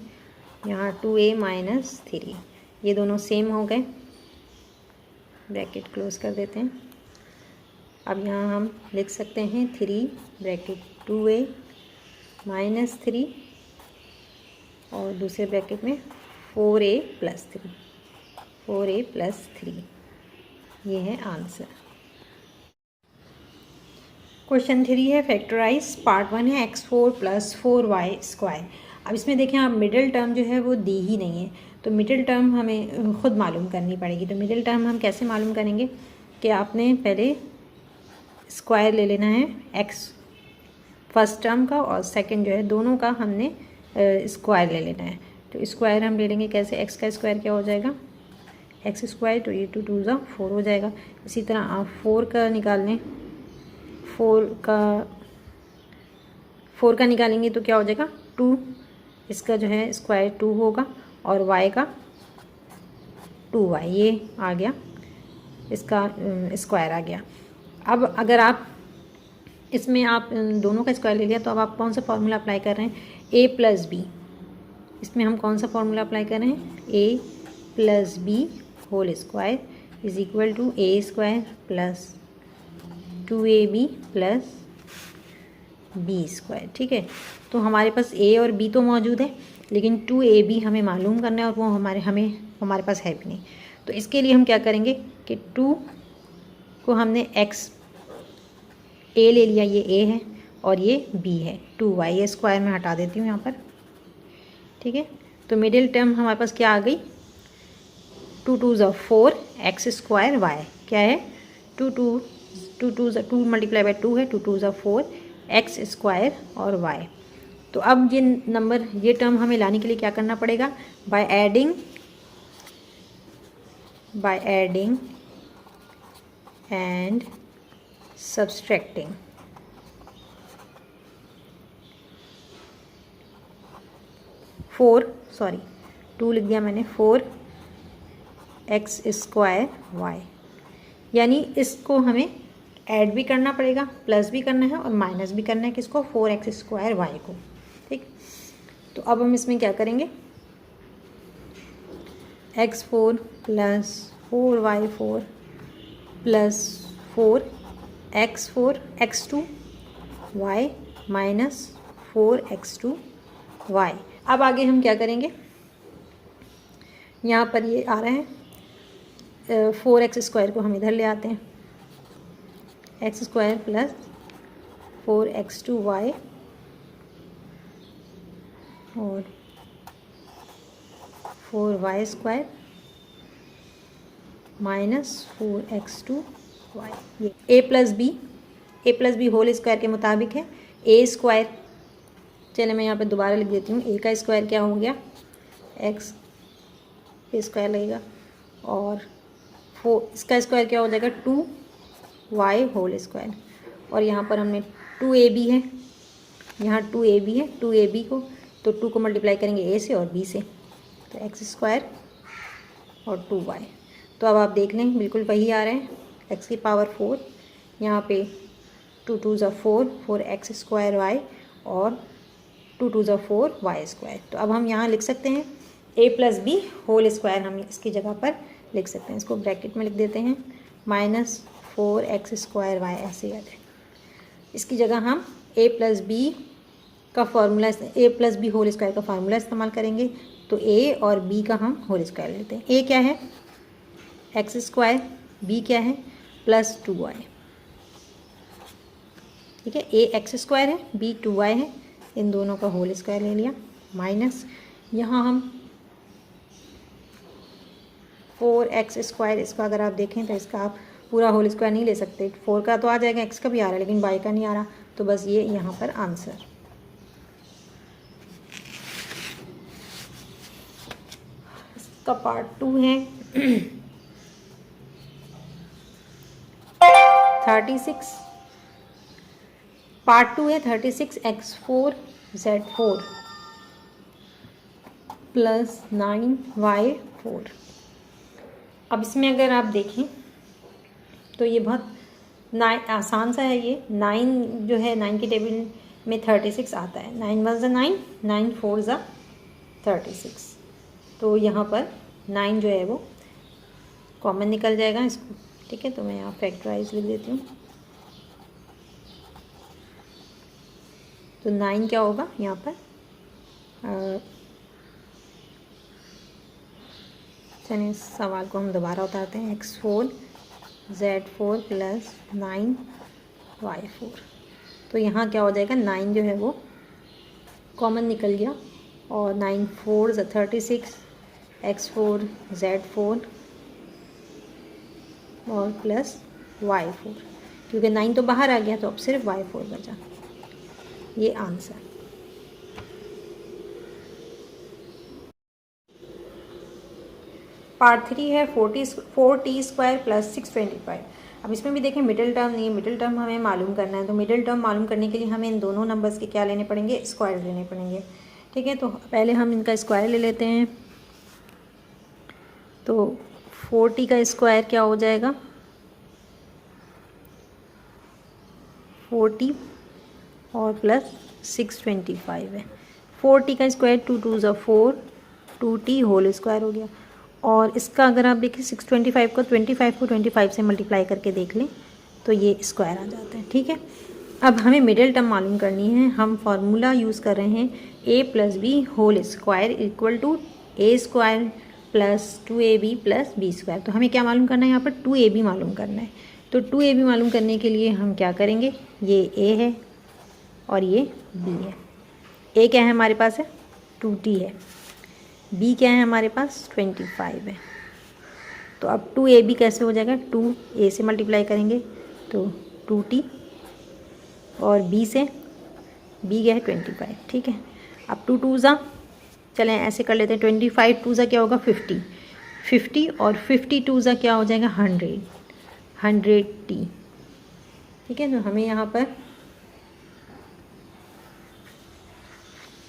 यहाँ 2a माइनस 3, ये दोनों सेम हो गए, ब्रैकेट क्लोज कर देते हैं। अब यहाँ हम लिख सकते हैं 3 ब्रैकेट 2a माइनस 3 और दूसरे ब्रैकेट में 4a प्लस 3, 4a प्लस 3, ये है आंसर। क्वेश्चन 3 है फैक्टराइज, पार्ट 1 है x4 प्लस 4y स्क्वायर। अब इसमें देखें आप मिडिल टर्म जो है वो दी ही नहीं है, तो मिडिल टर्म हमें ख़ुद मालूम करनी पड़ेगी। तो मिडिल टर्म हम कैसे मालूम करेंगे कि आपने पहले स्क्वायर ले लेना है x फर्स्ट टर्म का और सेकंड जो है दोनों का हमने स्क्वायर ले लेना है। तो स्क्वायर हम ले लेंगे कैसे, x का स्क्वायर क्या हो जाएगा x स्क्वायर, तो ये 2 2 ज़ा 4 हो जाएगा। इसी तरह आप 4 का निकाल लें, 4 का निकालेंगे तो क्या हो जाएगा 2, इसका जो है स्क्वायर 2 होगा और y का 2y, ये आ गया इसका स्क्वायर आ गया। अब अगर आप इसमें आप दोनों का स्क्वायर ले लिया तो अब आप कौन सा फार्मूला अप्लाई कर रहे हैं, a प्लस बी। इसमें हम कौन सा फार्मूला अप्लाई कर रहे हैं, a plus B whole square is equal to a square plus 2ab plus b square. ठीक है, तो हमारे पास a और b तो मौजूद है लेकिन 2ab हमें मालूम करना है और वो हमारे पास है भी नहीं। तो इसके लिए हम क्या करेंगे कि 2 को हमने x a ले लिया, ये a है और ये b है, 2y स्क्वायर में हटा देती हूँ यहाँ पर। ठीक है, तो मिडिल टर्म हमारे पास क्या आ गई, 2 2 ज़ा 4 x स्क्वायर y क्या है, 2 मल्टीप्लाई बाई 2 है, 2 2 ज़ा 4 x स्क्वायर और y। तो अब ये नंबर, ये टर्म हमें लाने के लिए क्या करना पड़ेगा, by adding and subtracting. Two लिख दिया मैंने, 4 x स्क्वायर y, यानी इसको हमें ऐड भी करना पड़ेगा, प्लस भी करना है और माइनस भी करना है किसको, 4x स्क्वायर y को। ठीक, तो अब हम इसमें क्या करेंगे, x4 plus 4y4 plus 4x4 x2 y minus 4x2 y। अब आगे हम क्या करेंगे, यहाँ पर ये आ रहा है 4x स्क्वायर को हम इधर ले आते हैं, x square plus 4x2 y और 4y square minus 4x2 y। ये a plus B whole square के मुताबिक है, a स्क्वायर, चलिए मैं यहाँ पे दोबारा लिख देती हूँ, a का स्क्वायर क्या हो गया x स्क्वायर लगेगा और 4 इसका स्क्वायर क्या हो जाएगा 2y होल स्क्वायर, और यहाँ पर हमने 2ab है, यहाँ 2ab है, 2ab को तो 2 को मल्टीप्लाई करेंगे a से और b से, तो x स्क्वायर और 2y। तो अब आप देख लें बिल्कुल वही आ रहे हैं, x की पावर 4, यहाँ पे 2 2 ज़ा 4 4x स्क्वायर y और 2 2 ज़ा 4 y स्क्वायर। तो अब हम यहाँ लिख सकते हैं a plus B whole square, हम इसकी जगह पर लिख सकते हैं, इसको ब्रैकेट में लिख देते हैं माइनस 4x स्क्वायर y, ऐसे याद है। इसकी जगह हम a प्लस बी का formula, a plus B whole square का फार्मूला इस्तेमाल करेंगे, तो a और b का हम होल स्क्वायर लेते हैं। a क्या है x स्क्वायर, b क्या है प्लस 2y। ठीक है, a x स्क्वायर है, b 2y है, इन दोनों का होल स्क्वायर ले लिया, माइनस यहाँ हम 4x स्क्वायर, इसका अगर आप देखें तो इसका आप पूरा होल स्क्वायर नहीं ले सकते, 4 का तो आ जाएगा, x का भी आ रहा है लेकिन y का नहीं आ रहा, तो बस ये यहाँ पर आंसर। इसका पार्ट 2 है 36, पार्ट 2 है 36x4 z4 प्लस 9y4। अब इसमें अगर आप देखें तो ये बहुत आसान सा है। ये 9 जो है 9 की टेबल में 36 आता है। 9 1 ज़ा 9, 9 4 ज़ा 36। तो यहाँ पर 9 जो है वो कॉमन निकल जाएगा इसको, ठीक है। तो मैं यहाँ फैक्टराइज लिख देती हूँ। तो 9 क्या होगा यहाँ पर, चलिए इस सवाल को हम दोबारा उतारते हैं। x4 z4 plus 9y4। तो यहाँ क्या हो जाएगा, 9 जो है वो कॉमन निकल गया और 9 4 36, x4 z4 और प्लस y4, क्योंकि 9 तो बाहर आ गया तो अब सिर्फ y4 बचा। ये आंसर। पार्ट 3 है 4t² प्लस 625। अब इसमें भी देखें मिडिल टर्म नहीं है, मिडिल टर्म हमें मालूम करना है। तो मिडिल टर्म मालूम करने के लिए हमें इन दोनों नंबर्स के क्या लेने पड़ेंगे, स्क्वायर लेने पड़ेंगे, ठीक है। तो पहले हम इनका स्क्वायर ले लेते हैं। तो 4t का स्क्वायर क्या हो जाएगा, 4t और प्लस 625 है। 4t का स्क्वायर 2 2 ज़ा 4, 2t होल स्क्वायर हो गया। और इसका अगर आप देखें 625 को 25 से मल्टीप्लाई करके देख लें तो ये स्क्वायर आ जाता है, ठीक है। अब हमें मिडिल टर्म मालूम करनी है। हम फार्मूला यूज़ कर रहे हैं a plus B whole square equal to a square plus 2ab plus b square. तो हमें क्या मालूम करना है, यहाँ पर 2ab मालूम करना है। तो 2ab मालूम करने के लिए हम क्या करेंगे, ये a है और ये b है। a क्या है हमारे पास है 2t है, b क्या है हमारे पास 25 है। तो अब 2ab कैसे हो जाएगा, 2a से मल्टीप्लाई करेंगे तो 2t और b से, b क्या है 25, ठीक है। अब 2 2 ज़ा, चलें ऐसे कर लेते हैं, 25 2 ज़ा क्या होगा 50, 50 और 52 ज़ा क्या हो जाएगा 100, 100t, ठीक है। तो हमें यहाँ पर,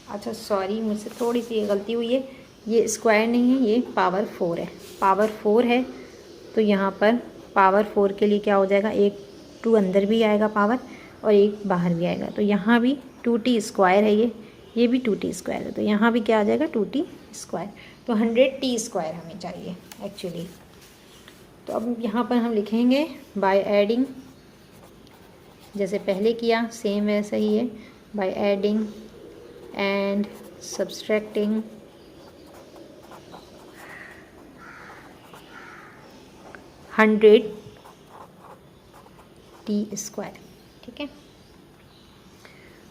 अच्छा सॉरी मुझसे थोड़ी सी गलती हुई है, ये स्क्वायर नहीं है, ये पावर 4 है। पावर 4 है तो यहाँ पर पावर 4 के लिए क्या हो जाएगा, एक 2 अंदर भी आएगा पावर और एक बाहर भी आएगा। तो यहाँ भी 2t स्क्वायर है, ये भी 2t स्क्वायर है। तो यहाँ भी क्या आ जाएगा 2t स्क्वायर। तो 100t स्क्वायर हमें चाहिए एक्चुअली। तो अब यहाँ पर हम लिखेंगे बाय एडिंग, जैसे पहले किया सेम वैसा ही है, bye adding and subtracting 100t square, ठीक है।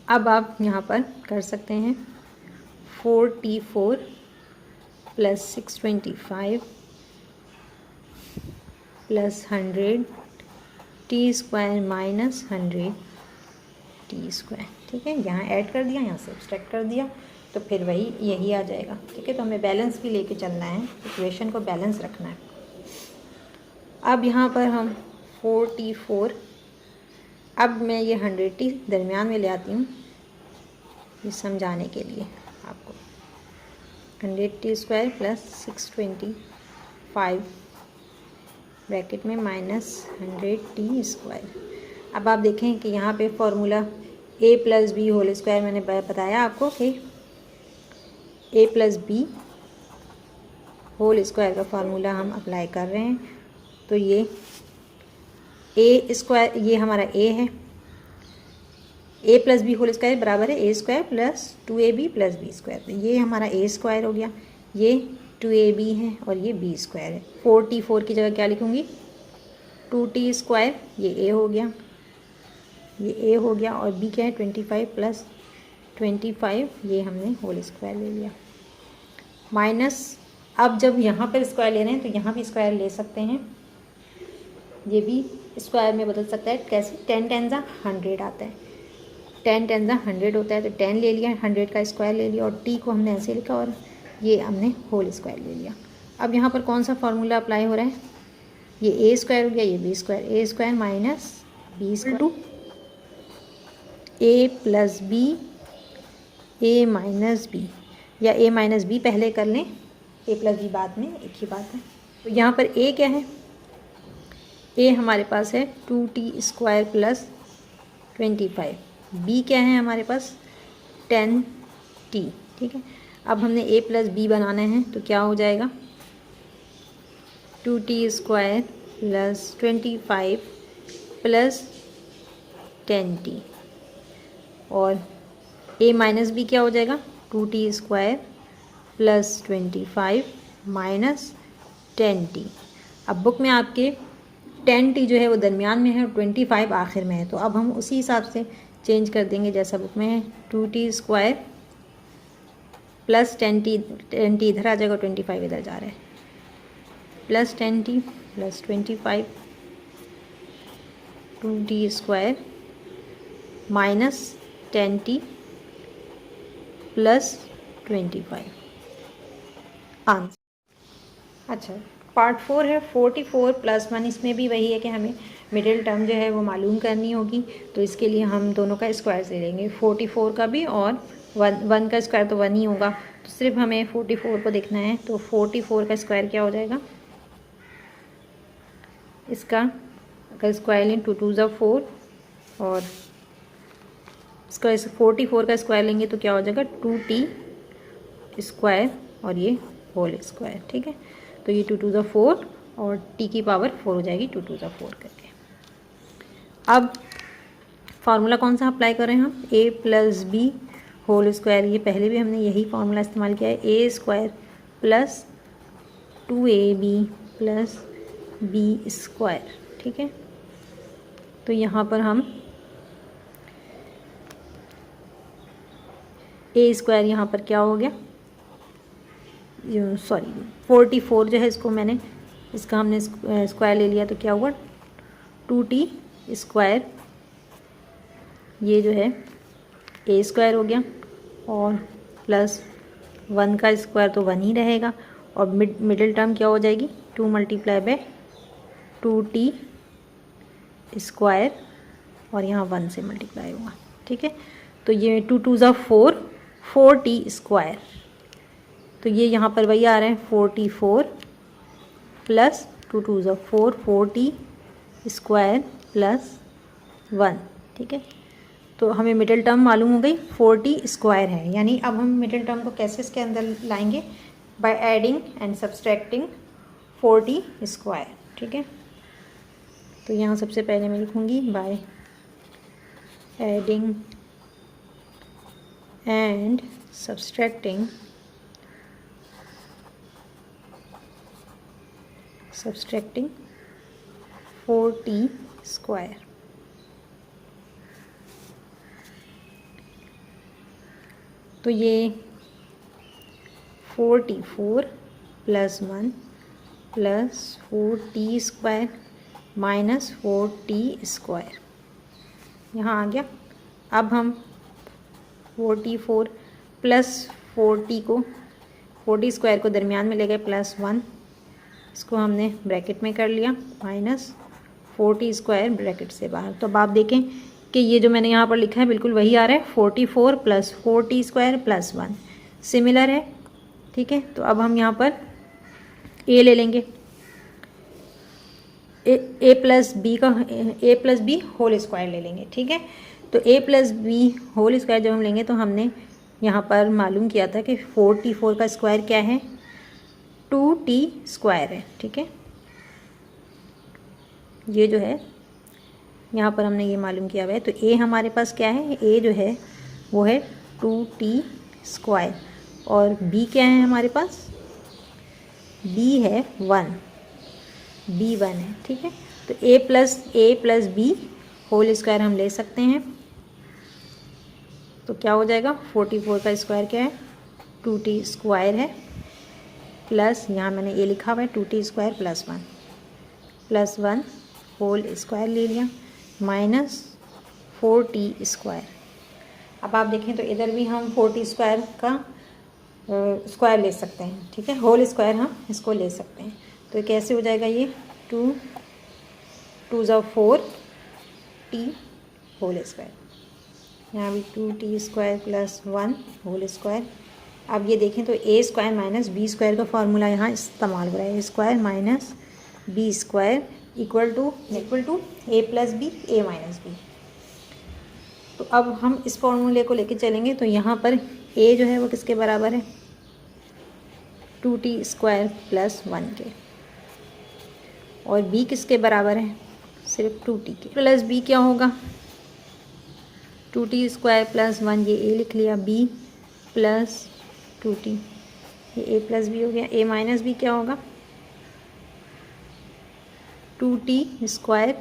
अब आप यहाँ पर कर सकते हैं 4t4 plus 625 plus 100t square minus 100t square, ठीक है। यहाँ ऐड कर दिया, यहाँ सब्सट्रैक्ट कर दिया, तो फिर वही यही आ जाएगा, ठीक है। तो हमें बैलेंस भी लेके चलना है, इक्वेशन को बैलेंस रखना है। अब यहाँ पर हम 4t4, अब मैं ये 100t दरमियान में ले आती हूँ ये समझाने के लिए आपको। 100t स्क्वायर प्लस 625 ब्रैकेट में माइनस 100t स्क्वायर। अब आप देखें कि यहाँ पे formula a plus B whole square मैंने बताया आपको कि a plus B whole square का फार्मूला हम अप्लाई कर रहे हैं। तो ये a स्क्वायर, ये हमारा a है, a plus B whole square बराबर है a square plus 2ab plus b square. तो ये हमारा a स्क्वायर हो गया, ये 2ab है और ये b स्क्वायर है। 4t4 की जगह क्या लिखूँगी 2t स्क्वायर, ये a हो गया, ये a हो गया और b क्या है 25 प्लस 25, ये हमने होल स्क्वायर ले लिया माइनस। अब जब यहाँ पर स्क्वायर ले रहे हैं तो यहाँ भी स्क्वायर ले सकते हैं, ये भी स्क्वायर में बदल सकता है। कैसे, 10 10 ज़ा 100 आता है, 10 10 ज़ा 100 होता है। तो 10 ले लिया, 100 का स्क्वायर ले लिया और t को हमने ऐसे लिखा और ये हमने होल स्क्वायर ले लिया। अब यहाँ पर कौन सा फार्मूला अप्लाई हो रहा है, ये ए स्क्वायर हो गया, ये B square, A square minus B square two A plus B A minus B, या ए माइनस बी पहले कर लें, ए प्लस बी बाद में, एक ही बात है। तो यहाँ पर ए क्या है, ए हमारे पास है 2t स्क्वायर प्लस 25, बी क्या है हमारे पास 10t, ठीक है। अब हमने a प्लस बी बनाना है तो क्या हो जाएगा 2t square plus 25 plus 10t, और a माइनस बी क्या हो जाएगा 2t square plus 25 minus 10t। अब बुक में आपके 10t जो है वो दरमियान में है और 25 आखिर में है, तो अब हम उसी हिसाब से चेंज कर देंगे जैसा बुक में है। 2t स्क्वायर प्लस 10t इधर आ जाएगा, 25 इधर जा रहा है, plus 10t plus 25, 2t square minus 10t plus 25 answer. अच्छा, पार्ट 4 है 44 प्लस 1। इसमें भी वही है कि हमें मिडिल टर्म जो है वो मालूम करनी होगी, तो इसके लिए हम दोनों का स्क्वायर ले लेंगे, 44 का भी और 1 का स्क्वायर तो 1 ही होगा, तो सिर्फ हमें 44 को देखना है। तो 44 का स्क्वायर क्या हो जाएगा, इसका अगर स्क्वायर लें 2 2 4, और इसका 44 का स्क्वायर लेंगे तो क्या हो जाएगा 2t स्क्वायर और ये होल स्क्वायर, ठीक है। तो ये 2 2 4 और t की पावर 4 हो जाएगी 2 2 4 करके। अब फार्मूला कौन सा अप्लाई कर रहे हैं हम, a plus B whole square, ये पहले भी हमने यही फार्मूला इस्तेमाल किया है, a square plus 2ab plus B square, ठीक है। तो यहाँ पर हम a स्क्वायर यहाँ पर क्या हो गया, सॉरी 44 जो है इसको मैंने, इसका हमने स्क्वायर ले लिया तो क्या हुआ 2t स्क्वायर, ये जो है a स्क्वायर हो गया, और प्लस 1 का स्क्वायर तो 1 ही रहेगा, और मिडिल टर्म क्या हो जाएगी 2 मल्टीप्लाई बाय 2t स्क्वायर, और यहाँ 1 से मल्टीप्लाई होगा, ठीक है। तो ये 2 2 4 4t स्क्वायर, तो ये यहाँ पर वही आ रहा है 44 प्लस 2 2 4 4t स्क्वायर प्लस 1, ठीक है। तो हमें मिडिल टर्म मालूम हो गई 4t स्क्वायर है, यानी अब हम मिडिल टर्म को कैसे इसके अंदर लाएंगे, bye adding and subtracting 4t square, ठीक है। तो यहाँ सबसे पहले मैं लिखूँगी bye adding and subtracting 4t square. तो ये 44 plus 1 plus 4t square minus 4t square यहाँ आ गया। अब हम 44 प्लस 4t को 4t स्क्वायर को दरमियान में ले गए, प्लस 1 इसको हमने ब्रैकेट में कर लिया, माइनस 4t स्क्वायर ब्रैकेट से बाहर। तो अब आप देखें कि ये जो मैंने यहाँ पर लिखा है बिल्कुल वही आ रहा है, 44 plus 4t square plus 1 similar है, ठीक है। तो अब हम यहाँ पर a ले लेंगे, a plus B whole square ले लेंगे, ठीक है। तो a plus B whole square जब हम लेंगे तो हमने यहाँ पर मालूम किया था कि 44 का स्क्वायर क्या है 2t स्क्वायर है, ठीक है। ये जो है यहाँ पर हमने ये मालूम किया हुआ है। तो a हमारे पास क्या है, a जो है वो है 2t स्क्वायर, और b क्या है हमारे पास, b है 1, b 1 है, ठीक है। तो a plus B whole square हम ले सकते हैं, तो क्या हो जाएगा 44 का स्क्वायर क्या है 2t स्क्वायर है, प्लस यहाँ मैंने ये लिखा हुआ है 2t square plus 1 whole square ले लिया, माइनस 4t स्क्वायर। अब आप देखें तो इधर भी हम 4t स्क्वायर का स्क्वायर ले सकते हैं, ठीक है, होल स्क्वायर हम इसको ले सकते हैं। तो कैसे हो जाएगा ये 2 2 ज़ा 4 टी होल स्क्वायर, यहाँ भी 2t square plus 1 whole square. अब ये देखें तो a square minus B square का फॉर्मूला यहाँ इस्तेमाल हो रहा है, a square minus B square equal to a plus B a minus B. तो अब हम इस फॉर्मूले को लेके चलेंगे तो यहाँ पर a जो है वो किसके बराबर है 2t स्क्वायर प्लस 1 के, और b किसके बराबर है सिर्फ 2t के, प्लस b क्या होगा 2t स्क्वायर प्लस 1, ये a लिख लिया, b प्लस 2t, ये a प्लस b हो गया। a माइनस b क्या होगा 2t square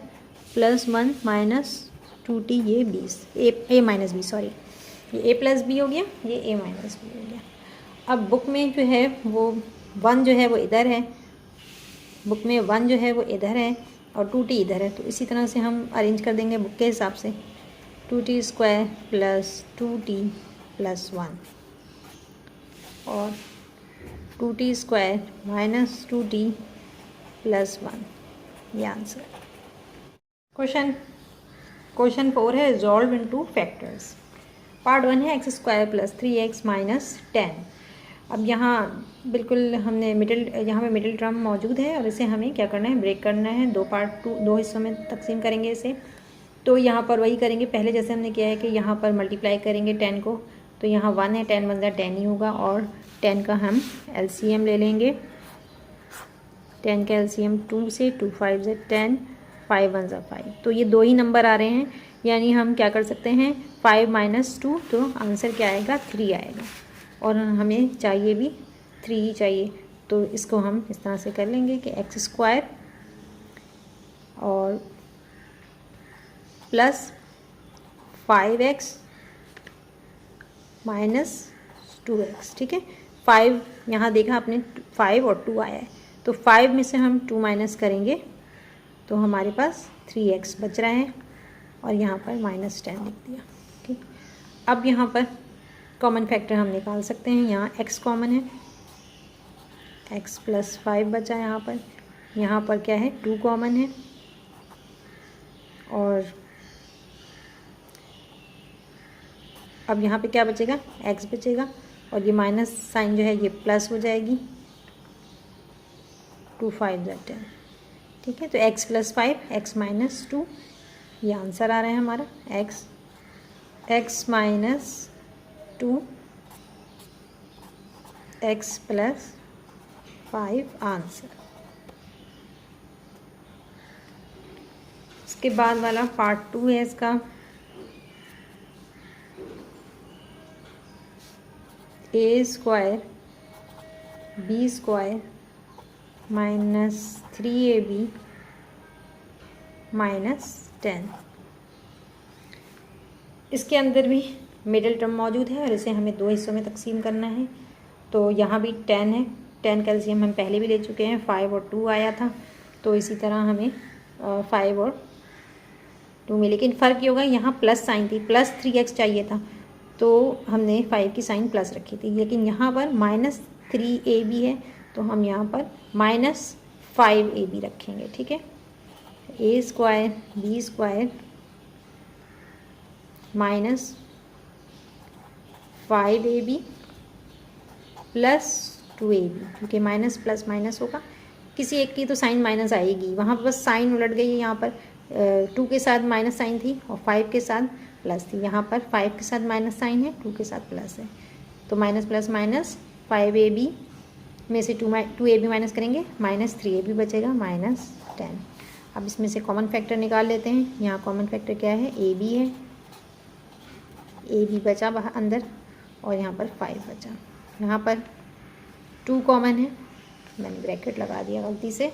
plus 1 minus 2t, ये 20 a माइनस b, सॉरी ये a प्लस b हो गया, ये a माइनस b हो गया। अब बुक में जो है वो 1 जो है वो इधर है, बुक में 1 जो है वो इधर है और 2t इधर है, तो इसी तरह से हम अरेंज कर देंगे बुक के हिसाब से 2t square plus 2t plus 1 और 2t square minus 2t plus 1, ये आंसर। क्वेश्चन 4 है रिजॉल्व इनटू फैक्टर्स। पार्ट 1 है x square plus 3x minus 10। अब यहाँ बिल्कुल हमने यहाँ पे मिडिल टर्म मौजूद है और इसे हमें क्या करना है ब्रेक करना है, दो हिस्सों में तकसीम करेंगे इसे। तो यहाँ पर वही करेंगे पहले जैसे हमने किया है कि यहाँ पर मल्टीप्लाई करेंगे 10 को, तो यहाँ 1 है, 10 1 10 ही होगा और 10 का हम LCM ले लेंगे। 10 का LCM 2 से 2 5 से 10, 5 1 5, तो ये 2 ही नंबर आ रहे हैं, यानी हम क्या कर सकते हैं 5 माइनस 2, तो आंसर क्या आएगा 3 आएगा, और हमें चाहिए भी 3 ही चाहिए। तो इसको हम इस तरह से कर लेंगे कि x स्क्वायर और प्लस 5x माइनस 2x, ठीक है। 5 यहाँ देखा आपने 5 और 2 आया है, तो 5 में से हम 2 माइनस करेंगे तो हमारे पास 3x बच रहा है और यहाँ पर माइनस 10 लिख दिया, ठीक। अब यहाँ पर कॉमन फैक्टर हम निकाल सकते हैं, यहाँ x कॉमन है, x प्लस 5 बचा यहाँ पर क्या है 2 कॉमन है और अब यहाँ पे क्या बचेगा x बचेगा और ये माइनस साइन जो है ये प्लस हो जाएगी, 2 5 10, ठीक है। तो x प्लस 5 x माइनस 2, ये आंसर आ रहा है हमारा x minus 2 x plus 5 answer. इसके बाद वाला पार्ट 2 है इसका, a square b square minus 3ab minus 10। इसके अंदर भी मिडिल टर्म मौजूद है और इसे हमें 2 हिस्सों में तकसीम करना है। तो यहाँ भी 10 है, 10 का LCM हम पहले भी ले चुके हैं, 5 और 2 आया था, तो इसी तरह हमें 5 और 2 में, लेकिन फ़र्क ये होगा यहाँ प्लस साइन थी, प्लस 3x चाहिए था तो हमने 5 की साइन प्लस रखी थी, लेकिन यहाँ पर माइनस 3ab है तो हम यहाँ पर माइनस 5ab रखेंगे, ठीक है। a square b square minus 5ab plus 2ab, क्योंकि माइनस प्लस माइनस होगा, किसी एक की तो साइन माइनस आएगी, वहाँ पर बस साइन उलट गई है, यहाँ पर 2 के साथ माइनस साइन थी और 5 के साथ प्लस थी, यहाँ पर 5 के साथ माइनस साइन है, 2 के साथ प्लस है, तो माइनस प्लस माइनस 5ab में से 2ab माइनस करेंगे, माइनस 3ab बचेगा माइनस 10। अब इसमें से कॉमन फैक्टर निकाल लेते हैं। यहाँ कॉमन फैक्टर क्या है ab है, ab बचा बाहर अंदर और यहाँ पर 5 बचा, यहाँ पर 2 कॉमन है, मैंने ब्रैकेट लगा दिया गलती से,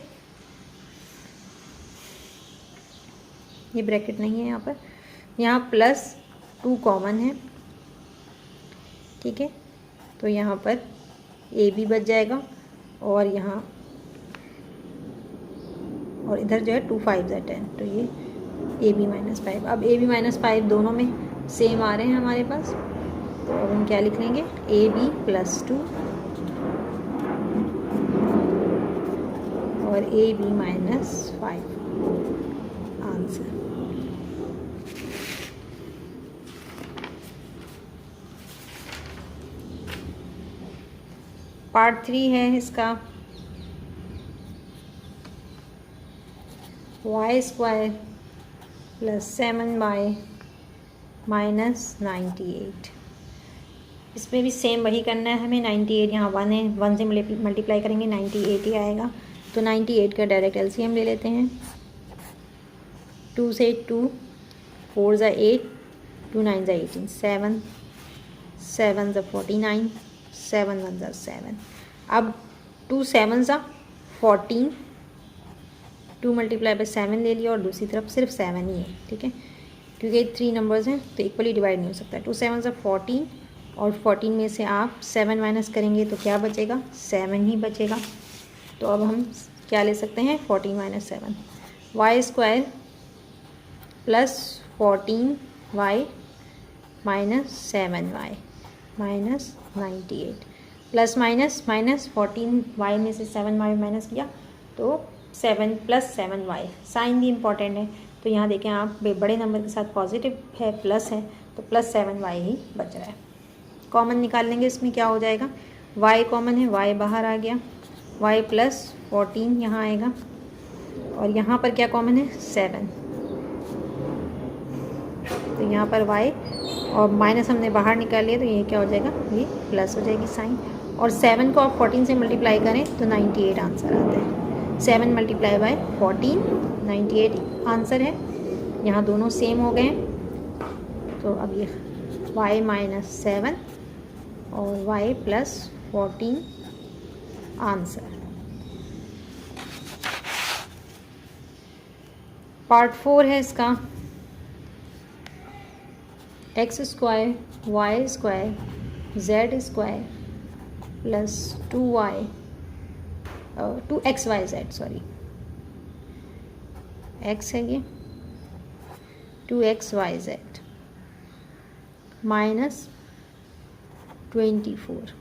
ये ब्रैकेट नहीं है यहाँ पर, यहाँ प्लस 2 कॉमन है, ठीक है। तो यहाँ पर AB बच जाएगा और यहाँ और इधर जो है 2 5 10, तो ये AB माइनस 5। अब AB माइनस 5 दोनों में सेम आ रहे हैं हमारे पास, तो अब हम क्या लिख लेंगे, ए बी प्लस 2 और A B minus 5 answer. Part 3 है इसका, Y square plus 7y minus 98। इसमें भी सेम वही करना है हमें। 98 यहाँ 1 है, 1 से मल्टीप्लाई करेंगे 98 ही आएगा। तो 98 का डायरेक्ट एलसीएम ले लेते हैं। 2 से 2, 4 ज़ा 8, 2 9 ज़ा 18, 7 7 ज़ा 49, 7 1 ज़ा 7। अब 2 7 ज़ा 14, 2 मल्टीप्लाई बाय 7 ले लिया और दूसरी तरफ सिर्फ 7 ही है, ठीक है, क्योंकि 3 नंबर्स हैं तो इक्वली डिवाइड नहीं हो सकता। 2 7 ज़ा 14 और 14 में से आप 7 माइनस करेंगे तो क्या बचेगा, 7 ही बचेगा। तो अब हम क्या ले सकते हैं, 14 minus 7, y square plus 14y minus 7y minus 98, plus minus minus 14y में से 7y माइनस किया तो 7 प्लस 7y। साइन भी इम्पॉर्टेंट है, तो यहाँ देखें आप बड़े नंबर के साथ पॉजिटिव है, प्लस है, तो प्लस 7y ही बच रहा है। कॉमन निकाल लेंगे, इसमें क्या हो जाएगा, y कॉमन है, y बाहर आ गया, y प्लस 14 यहाँ आएगा और यहाँ पर क्या कॉमन है, 7, तो यहाँ पर y और माइनस हमने बाहर निकाल लिया तो ये क्या हो जाएगा, ये प्लस हो जाएगी साइन। और 7 को आप 14 से मल्टीप्लाई करें तो 98 आंसर आता है। 7 मल्टीप्लाई बाय 14 98 आंसर है। यहाँ दोनों सेम हो गए, तो अब ये y माइनस 7 और y प्लस 14 आंसर। पार्ट 4 है इसका, x square y square z square plus 2xyz, sorry x है ये, 2xyz माइनस 24।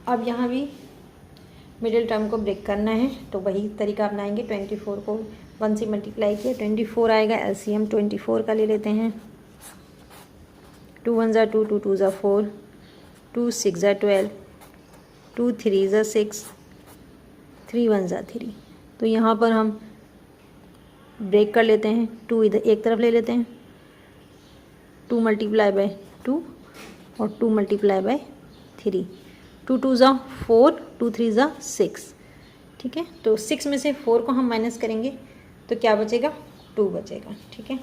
अब यहाँ भी मिडिल टर्म को ब्रेक करना है तो वही तरीका अपनाएंगे। 24 को 1 से मल्टीप्लाई किया, 24 आएगा, एलसीएम 24 का ले लेते हैं। 2 1 ज़ा 2, 2 2 ज़ा 4, 2 6 ज़ा 12, 2 3 ज़ा 6, 3 1 ज़ा 3। तो यहाँ पर हम ब्रेक कर लेते हैं, 2 इधर एक तरफ ले लेते हैं, 2 मल्टीप्लाई बाय 2 और 2 मल्टीप्लाई बाय 3, 2 2 ज़ा 4, 2 3 ज़ा 6, ठीक है। तो 6 में से 4 को हम माइनस करेंगे तो क्या बचेगा, 2 बचेगा, ठीक है।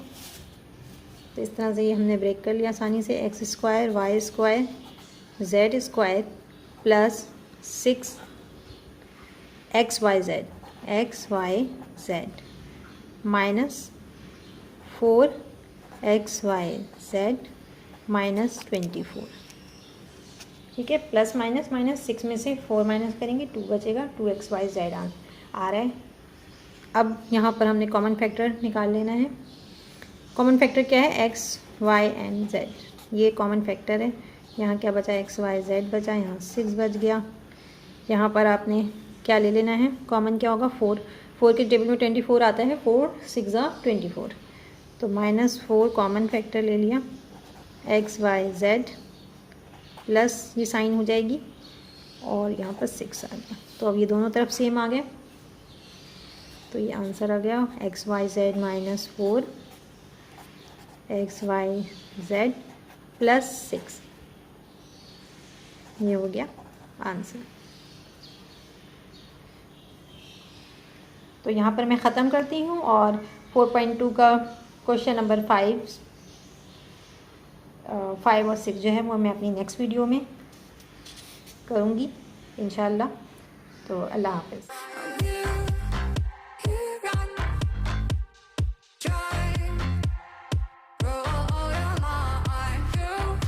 तो इस तरह से ये हमने ब्रेक कर लिया आसानी से। X square y square z square plus 6 x y z minus 4 x y z minus 24, ठीक है। प्लस माइनस माइनस 6 में से 4 माइनस करेंगे 2 बचेगा, 2xyz आ रहा है। अब यहाँ पर हमने कॉमन फैक्टर निकाल लेना है। कॉमन फैक्टर क्या है, x y and z, ये कॉमन फैक्टर है। यहाँ क्या बचा, x y z बचा, यहाँ 6 बच गया। यहाँ पर आपने क्या ले लेना है, कॉमन क्या होगा, 4 के टेबल में 24 आता है, 4 6 ज़ा 24, तो -4 कॉमन फैक्टर ले लिया, x y z प्लस ये साइन हो जाएगी और यहाँ पर 6 आ गया। तो अब ये दोनों तरफ सेम आ गया, तो ये आंसर आ गया x y z minus 4 x y z plus 6, ये हो गया आंसर। तो यहाँ पर मैं ख़त्म करती हूँ और 4.2 का क्वेश्चन नंबर 5 और 6 जो है वो मैं अपनी नेक्स्ट वीडियो में करूँगी इंशाल्लाह। तो अल्लाह हाफ़िज़।